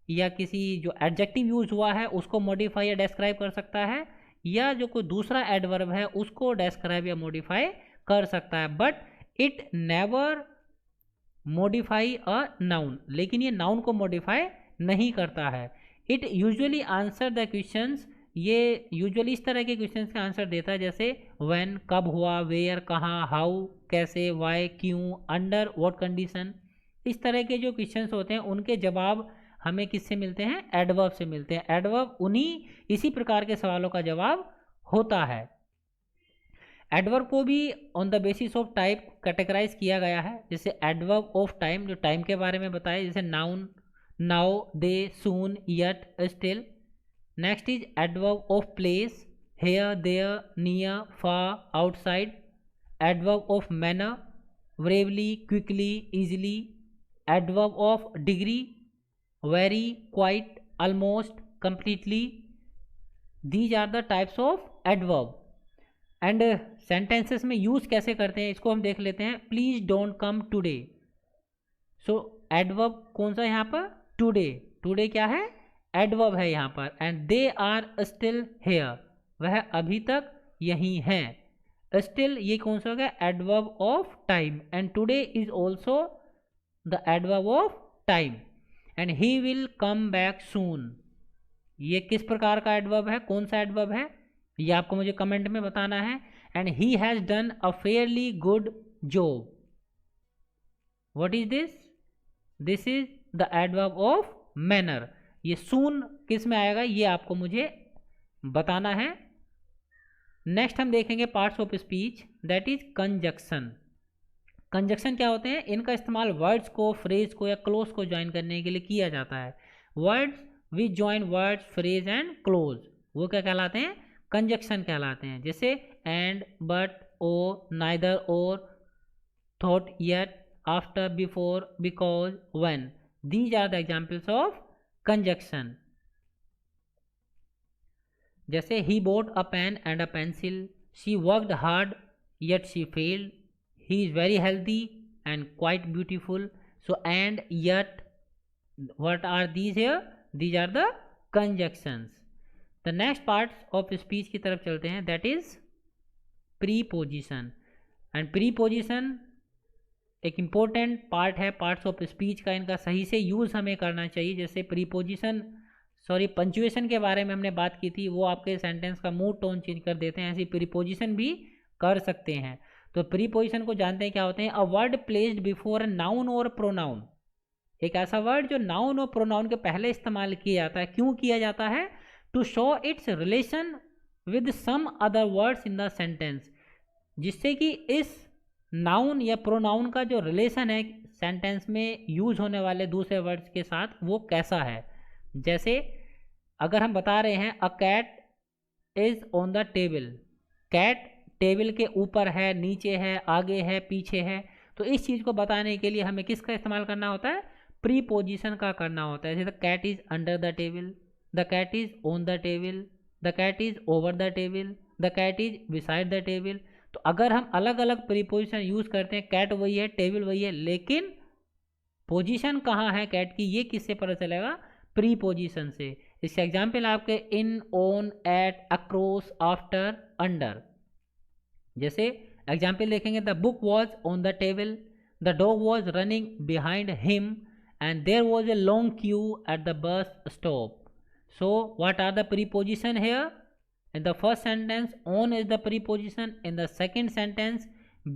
या किसी जो एडजेक्टिव यूज हुआ है उसको मॉडिफाई या डिस्क्राइब कर सकता है, या जो कोई दूसरा एडवर्ब है उसको डिस्क्राइब या मॉडिफाई कर सकता है। But it never modify a noun, लेकिन ये नाउन को मॉडिफाई नहीं करता है। It usually answer the questions, ये यूजुअली इस तरह के क्वेश्चंस का आंसर देता है, जैसे व्हेन, कब हुआ, वेयर, कहाँ, हाउ, कैसे, वाई, क्यों, अंडर व्हाट कंडीशन। इस तरह के जो क्वेश्चंस होते हैं उनके जवाब हमें किससे मिलते हैं? एडवर्ब से मिलते हैं। एडवर्ब उन्हीं इसी प्रकार के सवालों का जवाब होता है। एडवर्ब को भी on the basis of type categorize किया गया है, जैसे एडवर्ब ऑफ टाइम, जो टाइम के बारे में बताए, जैसे noun, now, then, soon, yet, still. Next is adverb of place, here, there, near, far, outside. Adverb of manner, bravely, quickly, easily. Adverb of degree, very, quite, almost, completely. These are the types of adverb. And sentences में use कैसे करते हैं इसको हम देख लेते हैं। Please don't come today, so adverb कौन सा यहाँ पर? टूडे। टूडे क्या है? एडवर्ब है यहाँ पर। And they are still here, वह अभी तक यहीं हैं। स्टिल ये कौन सा हो गया? Adverb of time. And today is also the adverb of time. And he will come back soon, ये किस प्रकार का एडवर्ब है? कौन सा एडवर्ब है? ये आपको मुझे कमेंट में बताना है। And he has done a fairly good job, what is this? This is the adverb of manner. ये सून किस में आएगा ये आपको मुझे बताना है। नेक्स्ट हम देखेंगे parts of speech, that is conjunction. Conjunction क्या होते हैं? इनका इस्तेमाल वर्ड्स को, फ्रेज को या क्लोज को ज्वाइन करने के लिए किया जाता है। Words which join words, phrase and clause, वो क्या कहलाते हैं? कंजक्शन कहलाते हैं। जैसे एंड, बट, ओ, नाइदर, और, though, yet, after, before, because, when. These are the examples of conjunction. जैसे he bought a pen and a pencil, she worked hard yet she failed, he is very healthy and quite beautiful. So and, yet, what are these here? These are the conjunctions. The next parts of speech की तरफ चलते हैं, that is preposition. And preposition एक important part है parts of speech का, इनका सही से यूज़ हमें करना चाहिए। जैसे preposition, पंचुएशन के बारे में हमने बात की थी, वो आपके सेंटेंस का मूड टोन चेंज कर देते हैं। ऐसी प्रीपोजिशन भी कर सकते हैं। तो प्रीपोजिशन को जानते हैं क्या होते हैं? A word placed before a noun और प्रोनाउन, एक ऐसा वर्ड जो नाउन और प्रोनाउन के पहले इस्तेमाल किया जाता है। क्यों किया जाता है? To show its relation with some other words in the sentence, जिससे कि इस नाउन या प्रोनाउन का जो रिलेशन है सेंटेंस में यूज होने वाले दूसरे वर्ड्स के साथ वो कैसा है। जैसे अगर हम बता रहे हैं a cat is on the table, cat table के ऊपर है, नीचे है, आगे है, पीछे है, तो इस चीज़ को बताने के लिए हमें किसका इस्तेमाल करना होता है? प्रीपोजिशन का करना होता है। जैसे the cat is under the table, the cat is on the table, the cat is over the table, the cat is beside the table. तो अगर हम अलग अलग प्रीपोजिशन यूज करते हैं, कैट वही है, टेबल वही है, लेकिन पोजीशन कहाँ है कैट की, ये किससे पता चलेगा? प्रीपोजिशन से। इसके एग्जाम्पल आपके in, on, at, across, after, under. जैसे एग्जाम्पल देखेंगे, the book was on the table, the dog was running behind him, and there was a long queue at the bus stop. So what are the preposition here? In the first sentence, on is the preposition. In the second sentence,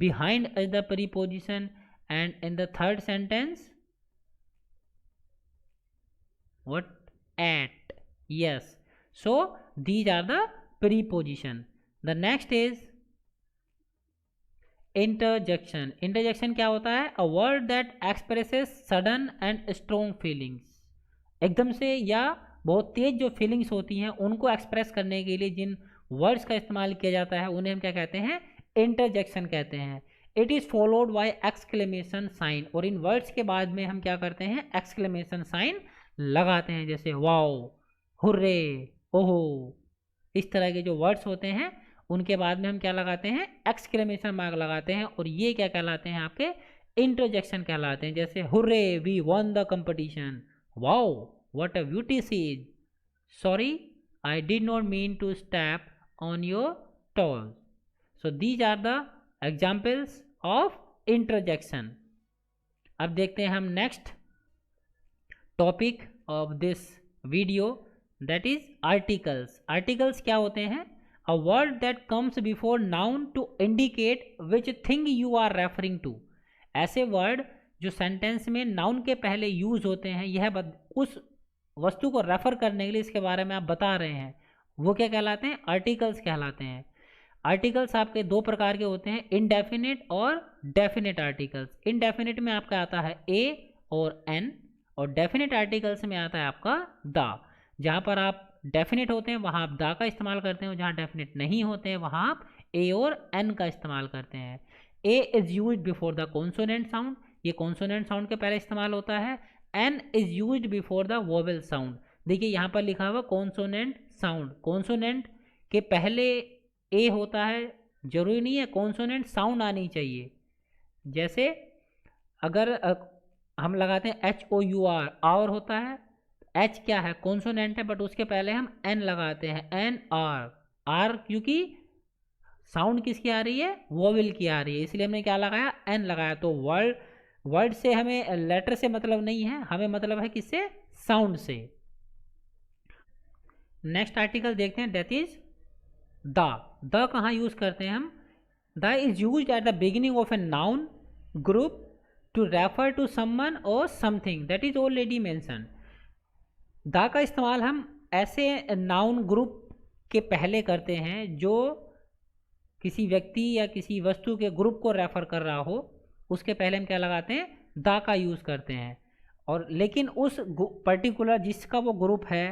behind is the preposition. And in the third sentence, what? At. Yes. So these are the preposition. The next is interjection. Interjection क्या होता है? A word that expresses sudden and strong feelings. एकदम से या बहुत तेज जो feelings होती हैं उनको एक्सप्रेस करने के लिए जिन वर्ड्स का इस्तेमाल किया जाता है उन्हें हम क्या कहते हैं? इंटरजेक्शन कहते हैं। It is followed by exclamation sign, और इन वर्ड्स के बाद में हम क्या करते हैं? एक्सक्लेमेशन साइन लगाते हैं, जैसे वाओ, हुर्रे, ओहो। इस तरह के जो वर्ड्स होते हैं उनके बाद में हम क्या लगाते हैं? एक्सक्लेमेशन मार्क लगाते हैं, और ये क्या कहलाते हैं? आपके इंटरजेक्शन कहलाते हैं। जैसे hurray, we won the competition, wow, what a beauty she is, sorry I did not mean to step on your toes. So these are the examples of interjection. अब देखते हैं हम next topic of this video, that is articles. Articles क्या होते हैं? A word that comes before noun to indicate which thing you are referring to. ऐसे word जो sentence में नाउन के पहले यूज होते हैं, यह उस वस्तु को रेफर करने के लिए इसके बारे में आप बता रहे हैं, वो क्या कहलाते हैं? आर्टिकल्स कहलाते हैं। आर्टिकल्स आपके दो प्रकार के होते हैं, इनडेफिनेट और डेफिनेट आर्टिकल्स। इनडेफिनेट में आपका आता है ए और एन, और डेफिनेट आर्टिकल्स में आता है आपका द। जहाँ पर आप डेफिनेट होते हैं वहाँ आप द का इस्तेमाल करते हैं, जहाँ डेफिनेट नहीं होते हैं वहाँ आप ए और एन का इस्तेमाल करते हैं। A is use before the consonant sound, ये कॉन्सोनेंट साउंड के पहले इस्तेमाल होता है। An is use before the vowel sound. देखिए यहाँ पर लिखा हुआ कॉन्सोनेंट साउंड, कॉन्सोनेंट के पहले ए होता है, जरूरी नहीं है कॉन्सोनेंट साउंड आनी चाहिए। जैसे अगर हम लगाते हैं एच ओ यू आर, और होता है, एच क्या है? कॉन्सोनेंट है, बट उसके पहले हम एन लगाते हैं, एन आर। आर क्योंकि साउंड किसकी आ रही है? वोवेल की आ रही है, इसलिए हमने क्या लगाया? एन लगाया। तो वर्ड से हमें लेटर से मतलब नहीं है, हमें मतलब है किससे? साउंड से। नेक्स्ट आर्टिकल देखते हैं, दैट इज द। द कहाँ यूज करते हैं हम? The is use at the beginning of a noun group to refer to someone और something that is already mention. The का इस्तेमाल हम ऐसे नाउन ग्रुप के पहले करते हैं जो किसी व्यक्ति या किसी वस्तु के ग्रुप को रेफर कर रहा हो, उसके पहले हम क्या लगाते हैं? द का यूज़ करते हैं। और लेकिन उस पर्टिकुलर जिसका वो ग्रुप है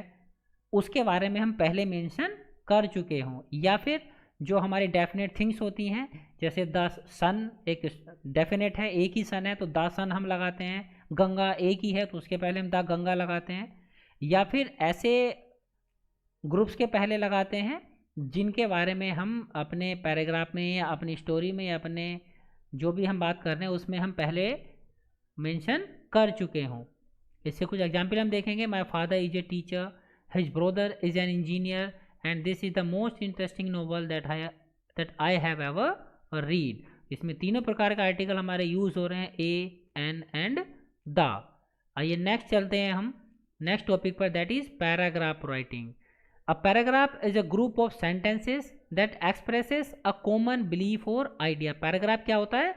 उसके बारे में हम पहले मेंशन कर चुके हों, या फिर जो हमारी डेफिनेट थिंग्स होती हैं, जैसे द सन एक डेफिनेट है, एक ही सन है तो द सन हम लगाते हैं। गंगा एक ही है तो उसके पहले हम द गंगा लगाते हैं। या फिर ऐसे ग्रुप्स के पहले लगाते हैं जिनके बारे में हम अपने पैराग्राफ में या अपनी स्टोरी में या अपने जो भी हम बात कर रहे हैं उसमें हम पहले मेंशन कर चुके हों। इससे कुछ एग्जाम्पल हम देखेंगे। My father is a teacher, his brother is an engineer, and this is the most interesting novel that I have ever read. इसमें तीनों प्रकार का आर्टिकल हमारे यूज हो रहे हैं, ए, एन एंड द। आइए नेक्स्ट चलते हैं हम नेक्स्ट टॉपिक पर, that is paragraph writing. A paragraph is a group of sentences that expresses a common belief और आइडिया। पैराग्राफ क्या होता है?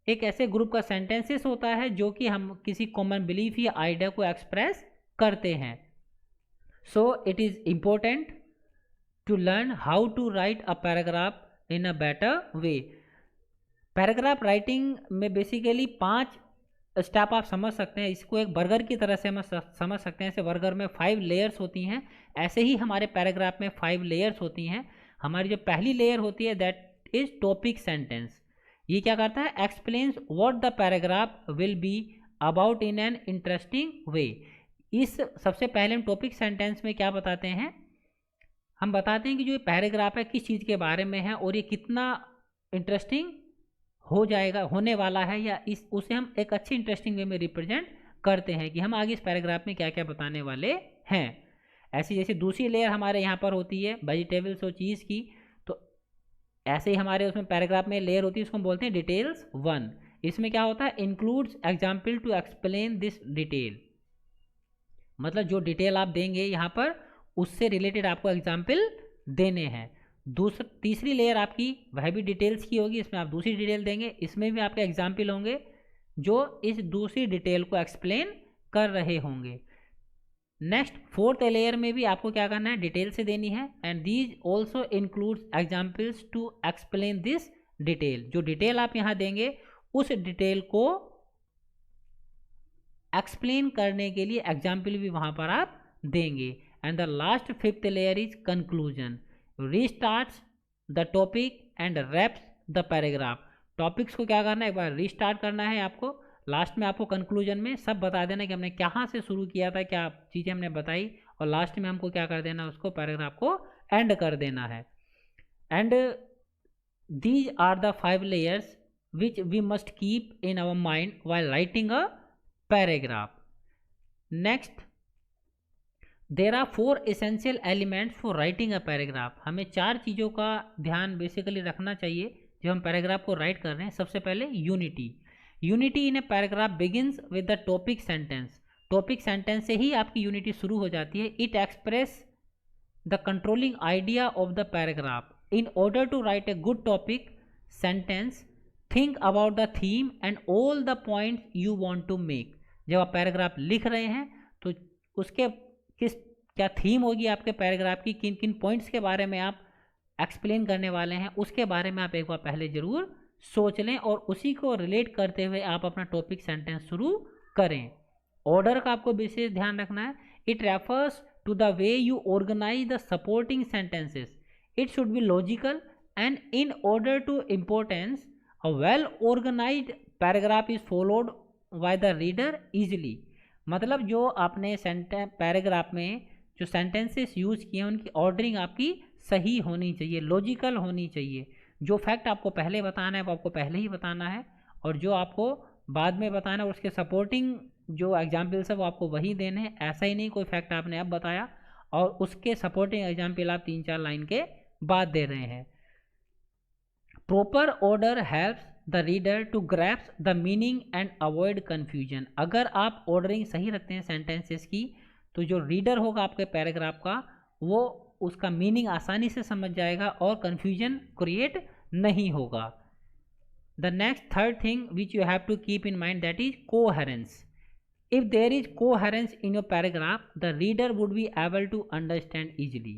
एक ऐसे ग्रुप का सेंटेंसेस होता है जो कि हम किसी कॉमन बिलीफ या आइडिया को एक्सप्रेस करते हैं। So it is important to learn how to write a paragraph in a better way. Paragraph writing में बेसिकली 5 स्टेप आप समझ सकते हैं। इसको एक बर्गर की तरह से हम समझ सकते हैं। ऐसे बर्गर में 5 लेयर्स होती हैं, ऐसे ही हमारे पैराग्राफ में 5 लेयर्स होती हैं। हमारी जो पहली लेयर होती है दैट इज टॉपिक सेंटेंस। ये क्या करता है? Explains what the paragraph will be about in an interesting way. इस सबसे पहले हम टॉपिक सेंटेंस में क्या बताते हैं? हम बताते हैं कि जो ये पैराग्राफ है किस चीज़ के बारे में है और ये कितना इंटरेस्टिंग हो जाएगा, होने वाला है, या उसे हम एक अच्छी इंटरेस्टिंग वे में रिप्रेजेंट करते हैं कि हम आगे इस पैराग्राफ में क्या क्या बताने वाले हैं। ऐसी जैसे दूसरी लेयर हमारे यहाँ पर होती है वेजिटेबल्स और चीज़ की, तो ऐसे ही हमारे उसमें पैराग्राफ में लेयर होती है, उसको हम बोलते हैं डिटेल्स 1। इसमें क्या होता है? Includes example to explain this detail. मतलब जो डिटेल आप देंगे यहाँ पर उससे रिलेटेड आपको एग्जाम्पल देने हैं। तीसरी लेयर आपकी वह भी डिटेल्स की होगी, इसमें आप दूसरी डिटेल देंगे, इसमें भी आपके एग्जाम्पल होंगे जो इस दूसरी डिटेल को एक्सप्लेन कर रहे होंगे। नेक्स्ट 4th लेयर में भी आपको क्या करना है? डिटेल से देनी है। And these also includes examples to explain this detail. जो डिटेल आप यहाँ देंगे उस डिटेल को एक्सप्लेन करने के लिए एग्जाम्पल भी वहाँ पर आप देंगे। And the last 5th layer is conclusion. Restarts the topic and wraps the paragraph. Topics को क्या करना है? एक बार रीस्टार्ट करना है आपको। लास्ट में आपको कंक्लूजन में सब बता देना कि हमने कहाँ से शुरू किया था, क्या चीज़ें हमने बताई, और लास्ट में हमको क्या कर देना, उसको पैराग्राफ को एंड कर देना है। And these are the 5 layers which we must keep in our mind while writing a paragraph. Next there are 4 essential elements for writing a paragraph. हमें 4 चीज़ों का ध्यान बेसिकली रखना चाहिए जब हम पैराग्राफ को राइट कर रहे हैं। सबसे पहले unity. Unity in a paragraph begins with the topic sentence. Topic sentence से ही आपकी यूनिटी शुरू हो जाती है। It express the controlling idea of the paragraph. In order to write a good topic sentence think about the theme and all the points you want to make. जब आप paragraph लिख रहे हैं तो उसके क्या थीम होगी आपके पैराग्राफ की, किन किन पॉइंट्स के बारे में आप एक्सप्लेन करने वाले हैं, उसके बारे में आप एक बार पहले ज़रूर सोच लें और उसी को रिलेट करते हुए आप अपना टॉपिक सेंटेंस शुरू करें। ऑर्डर का आपको विशेष ध्यान रखना है। It refers to the way you organize the supporting sentences. It should be logical and in order to importance a well organized paragraph is followed by the reader easily. मतलब जो आपने पैराग्राफ में जो सेंटेंसेस यूज़ किए हैं उनकी ordering आपकी सही होनी चाहिए, लॉजिकल होनी चाहिए। जो फैक्ट आपको पहले बताना है वो आपको पहले ही बताना है, और जो आपको बाद में बताना है उसके सपोर्टिंग जो एग्जाम्पल्स है वो आपको वही देने हैं। ऐसा ही नहीं कोई फैक्ट आपने अब बताया और उसके सपोर्टिंग एग्जाम्पल आप 3-4 लाइन के बाद दे रहे हैं। Proper order helps the reader to grasps the meaning and avoid confusion. अगर आप ऑर्डरिंग सही रखते हैं सेंटेंसेस की तो जो रीडर होगा आपके पैराग्राफ का वो उसका मीनिंग आसानी से समझ जाएगा और कन्फ्यूजन क्रिएट नहीं होगा। The next 3rd thing which you have to keep in mind that is coherence. If there is coherence in your paragraph the reader would be able to understand easily.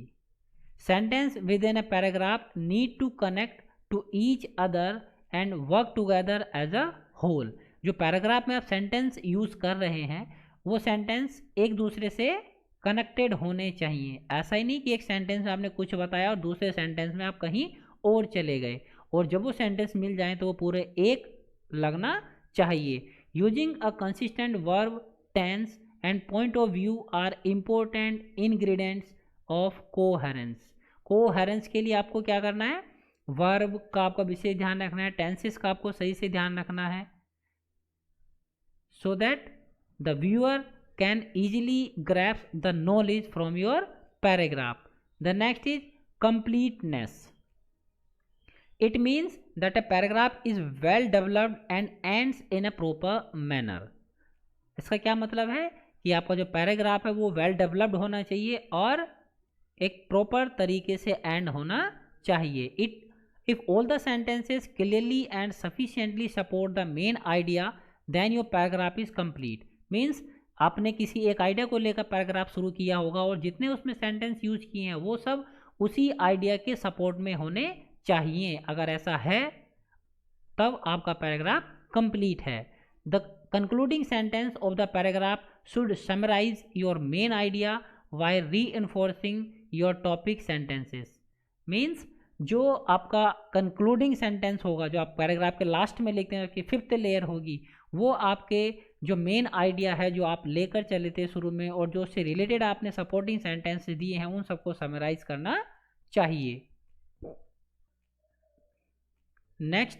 Sentence within a paragraph need to connect to each other and work together as a whole. जो paragraph में आप sentence use कर रहे हैं वो sentence एक दूसरे से कनेक्टेड होने चाहिए। ऐसा ही नहीं कि एक सेंटेंस में आपने कुछ बताया और दूसरे सेंटेंस में आप कहीं और चले गए, और जब वो सेंटेंस मिल जाए तो वो पूरे एक लगना चाहिए। Using a consistent verb, tense and point of view are important ingredients of coherence. Coherence के लिए आपको क्या करना है? वर्ब का आपका विशेष ध्यान रखना है, टेंसेस का आपको सही से ध्यान रखना है, so that the viewer can easily grasp the knowledge from your paragraph. The next is completeness. It means that a paragraph is well developed and ends in a proper manner. इसका क्या मतलब है कि आपका जो पैराग्राफ है वो well developed होना चाहिए और एक प्रॉपर तरीके से एंड होना चाहिए। If all the sentences clearly and sufficiently support the main idea then your paragraph is complete. Means आपने किसी एक आइडिया को लेकर पैराग्राफ शुरू किया होगा और जितने उसमें सेंटेंस यूज किए हैं वो सब उसी आइडिया के सपोर्ट में होने चाहिए। अगर ऐसा है तब आपका पैराग्राफ कंप्लीट है। The concluding sentence of the paragraph should summarize your main idea by reinforcing your topic sentences. Means जो आपका कंक्लूडिंग सेंटेंस होगा, जो आप पैराग्राफ के लास्ट में लिखते हैं, कि फिफ्थ लेयर होगी, वो आपके जो मेन आइडिया है जो आप लेकर चले थे शुरू में और जो उससे रिलेटेड आपने सपोर्टिंग सेंटेंस दिए हैं उन सबको समराइज करना चाहिए। Next,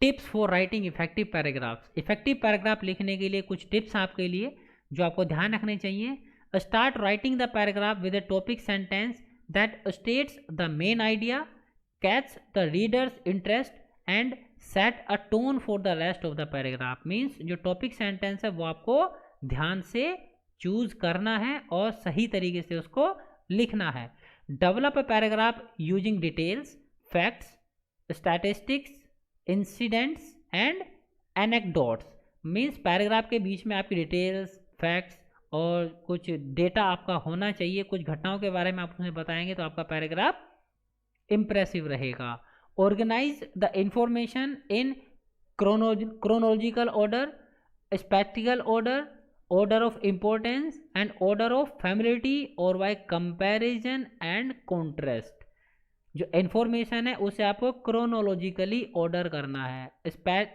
tips for writing effective paragraphs. Effective paragraph लिखने के लिए कुछ टिप्स आपके लिए जो आपको ध्यान रखने चाहिए। Start writing the paragraph with a topic sentence that states the main idea, catch the reader's interest and set a tone for the rest of the paragraph। means जो टॉपिक सेंटेंस है वो आपको ध्यान से चूज करना है और सही तरीके से उसको लिखना है। Develop a paragraph using details, facts, statistics, incidents and anecdotes. Means paragraph के बीच में आपकी डिटेल्स, फैक्ट्स और कुछ डेटा आपका होना चाहिए, कुछ घटनाओं के बारे में आप उसमें बताएंगे तो आपका पैराग्राफ इम्प्रेसिव रहेगा। Organize the information in chronological order, spatial order, order of importance and order of familiarity और बाय कंपैरिजन एंड कॉन्ट्रास्ट। जो इंफॉर्मेशन है उसे आपको क्रोनोलॉजिकली ऑर्डर करना है,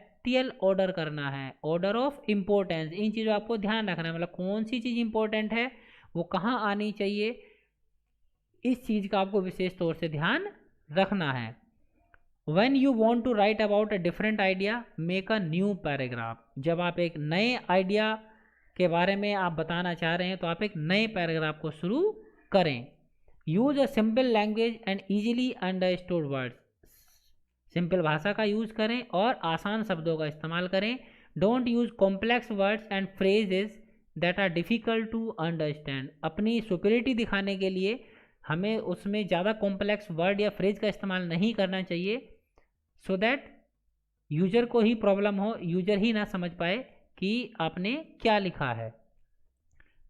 ऑर्डर करना है, ऑर्डर ऑफ इम्पोर्टेंस, इन चीज़ों आपको ध्यान रखना है। मतलब कौन सी चीज़ इंपॉर्टेंट है वो कहाँ आनी चाहिए, इस चीज़ का आपको विशेष तौर से ध्यान रखना है। When you want to write about a different idea make a new paragraph. जब आप एक नए आइडिया के बारे में आप बताना चाह रहे हैं तो आप एक नए पैराग्राफ को शुरू करें। Use a simple language and easily understood words. Simple भाषा का यूज़ करें और आसान शब्दों का इस्तेमाल करें। Don't use complex words and phrases that are difficult to understand. अपनी सुपीरियरिटी दिखाने के लिए हमें उसमें ज़्यादा कॉम्प्लेक्स वर्ड या फ्रेज का इस्तेमाल नहीं करना चाहिए, सो दैट यूजर को ही प्रॉब्लम हो, यूजर ही ना समझ पाए कि आपने क्या लिखा है।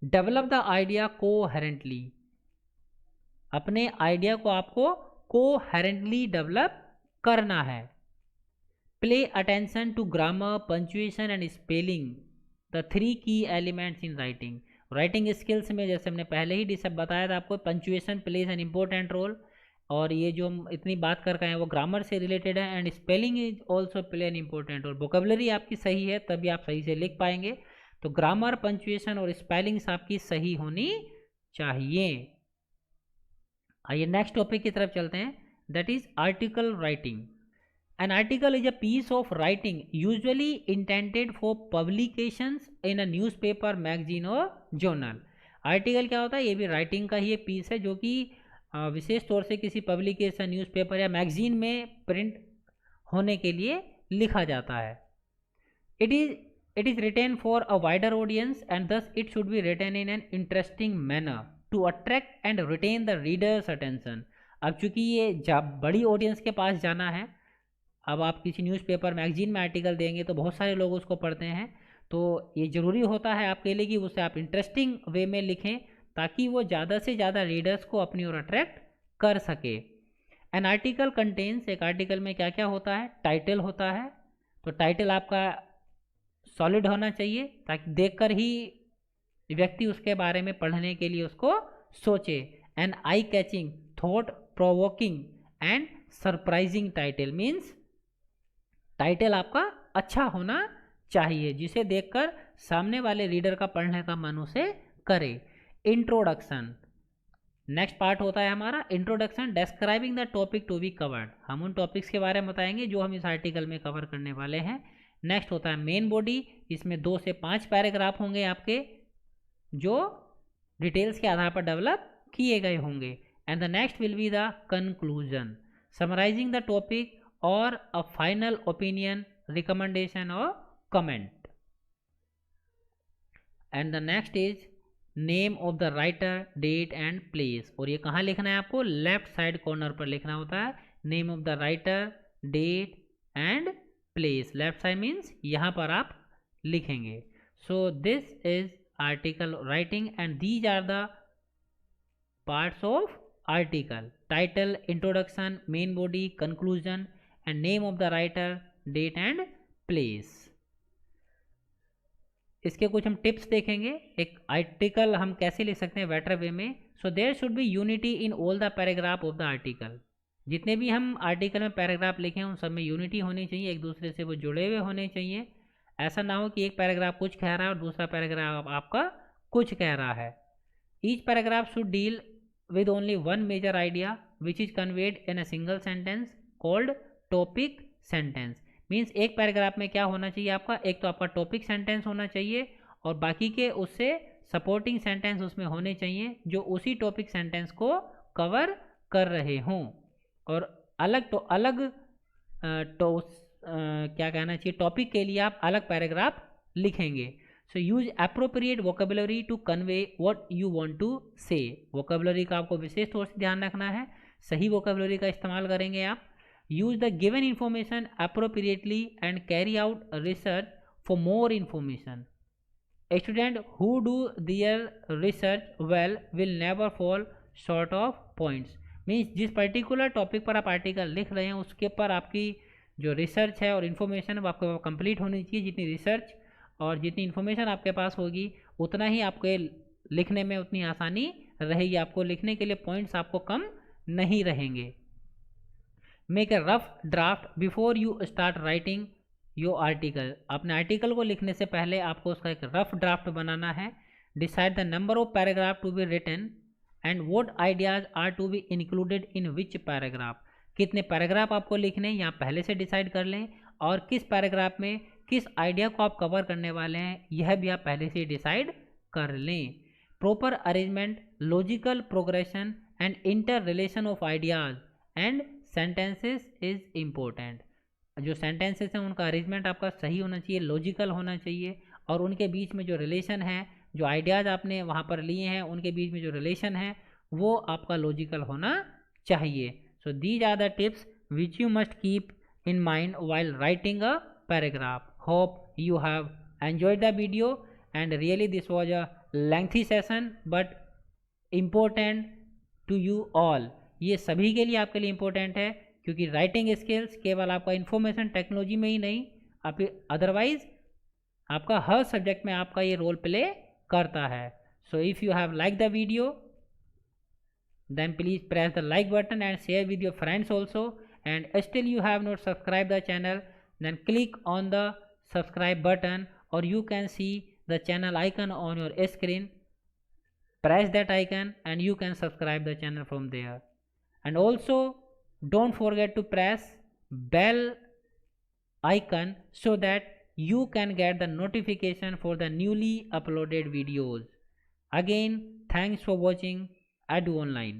Develop the idea coherently. अपने आइडिया को आपको कोहेरेंटली डेवलप करना है। Play attention to grammar, punctuation and spelling, the 3 की elements in writing. Writing skills में जैसे हमने पहले ही सब बताया था आपको, punctuation plays an important role, और ये जो हम इतनी बात कर रहे हैं वो ग्रामर से रिलेटेड है, and spelling is also play an important role. Vocabulary आपकी सही है तभी आप सही से लिख पाएंगे, तो ग्रामर, पंचुएशन और स्पेलिंग्स आपकी सही होनी चाहिए। आइए नेक्स्ट टॉपिक की तरफ चलते हैं, that is article writing. An article is a piece of writing usually intended for publications in a newspaper, magazine or journal. Article क्या होता है? ये भी राइटिंग का ही एक पीस है जो कि विशेष तौर से किसी पब्लिकेशन, न्यूज़पेपर या मैगजीन में प्रिंट होने के लिए लिखा जाता है। It is written for a wider audience and thus it should be written in an interesting manner to attract and retain the reader's attention. अब चूंकि ये बड़ी ऑडियंस के पास जाना है, अब आप किसी न्यूज़पेपर, मैगजीन में आर्टिकल देंगे तो बहुत सारे लोग उसको पढ़ते हैं, तो ये ज़रूरी होता है आपके लिए कि उसे आप इंटरेस्टिंग वे में लिखें ताकि वो ज़्यादा से ज़्यादा रीडर्स को अपनी ओर अट्रैक्ट कर सके। एन आर्टिकल कंटेन्स, एक आर्टिकल में क्या क्या होता है? टाइटल होता है, तो टाइटल आपका सॉलिड होना चाहिए ताकि देखकर ही व्यक्ति उसके बारे में पढ़ने के लिए उसको सोचे। An eye catching, thought provoking and surprising title, means title आपका अच्छा होना चाहिए जिसे देखकर सामने वाले रीडर का पढ़ने का मन उसे करे। इंट्रोडक्शन, नेक्स्ट पार्ट होता है हमारा introduction, describing the topic to be covered. हम उन टॉपिक्स के बारे में बताएंगे जो हम इस आर्टिकल में कवर करने वाले हैं। नेक्स्ट होता है मेन बॉडी, इसमें 2 से 5 पैराग्राफ होंगे आपके जो डिटेल्स के आधार पर डेवलप किए गए होंगे। And the next will be the conclusion, summarising the topic और अ फाइनल ओपिनियन, रिकमेंडेशन और comment. And the next is name of the writer, date and place. और ये कहाँ लिखना है आपको? लेफ्ट साइड कॉर्नर पर लिखना होता है name of the writer, date and place. Left side means यहाँ पर आप लिखेंगे। So this is article writing and these are the parts of article: title, introduction, main body, conclusion and name of the writer, date and place. इसके कुछ हम tips देखेंगे। एक article हम कैसे लिख सकते हैं बेटर वे में। So there should be unity in all the paragraph of the article. जितने भी हम आर्टिकल में पैराग्राफ लिखे हैं उन सब में यूनिटी होनी चाहिए, एक दूसरे से वो जुड़े हुए होने चाहिए। ऐसा ना हो कि एक पैराग्राफ कुछ कह रहा है और दूसरा पैराग्राफ आपका कुछ कह रहा है। Each paragraph should deal with only one major idea which is conveyed in a single sentence called topic sentence। Means एक पैराग्राफ में क्या होना चाहिए आपका? एक तो आपका टॉपिक सेंटेंस होना चाहिए और बाकी के उससे सपोर्टिंग सेंटेंस उसमें होने चाहिए जो उसी टॉपिक सेंटेंस को कवर कर रहे हों। और अलग क्या कहना चाहिए, टॉपिक के लिए आप अलग पैराग्राफ लिखेंगे। So use appropriate vocabulary to convey what you want to say. Vocabulary का आपको विशेष तौर से ध्यान रखना है, सही वोकेबुलरी का इस्तेमाल करेंगे आप। Use the given information appropriately and carry out research for more information. Student who do their research well will never fall short of points. Means जिस पर्टिकुलर टॉपिक पर आप आर्टिकल लिख रहे हैं उसके ऊपर आपकी जो रिसर्च है और इन्फॉर्मेशन वो आपको कंप्लीट होनी चाहिए। जितनी रिसर्च और जितनी इन्फॉर्मेशन आपके पास होगी उतना ही आपके लिखने में उतनी आसानी रहेगी। आपको लिखने के लिए पॉइंट्स आपको कम नहीं रहेंगे। Make a rough draft before you start writing your article. अपने आर्टिकल को लिखने से पहले आपको उसका एक रफ ड्राफ्ट बनाना है। Decide the number of paragraph to be written and what ideas are to be included in which paragraph. कितने पैराग्राफ आपको लिखने यहाँ पहले से डिसाइड कर लें और किस पैराग्राफ में किस आइडिया को आप कवर करने वाले हैं यह भी आप पहले से डिसाइड कर लें। Proper arrangement, logical progression and inter relation of ideas and sentences is important. जो सेंटेंसेस हैं उनका अरेंजमेंट आपका सही होना चाहिए, लॉजिकल होना चाहिए और उनके बीच में जो रिलेशन है, जो आइडियाज़ आपने वहाँ पर लिए हैं उनके बीच में जो रिलेशन है वो आपका लॉजिकल होना चाहिए। So these are the tips which you must keep in mind while writing a paragraph. Hope you have enjoyed the video and really this was a lengthy session but important to you all. ये सभी के लिए आपके लिए important है क्योंकि writing skills केवल आपका इंफॉर्मेशन टेक्नोलॉजी में ही नहीं आप अदरवाइज आपका हर सब्जेक्ट में आपका ये रोल प्ले करता है। So if you have like the video then please press the like button and share with your friends also, and still you have not subscribed the channel then click on the subscribe button or you can see the channel icon on your screen. Press that icon and you can subscribe the channel from there. And also don't forget to press bell icon so that you can get the notification for the newly uploaded videos. Again, thanks for watching Edu Online.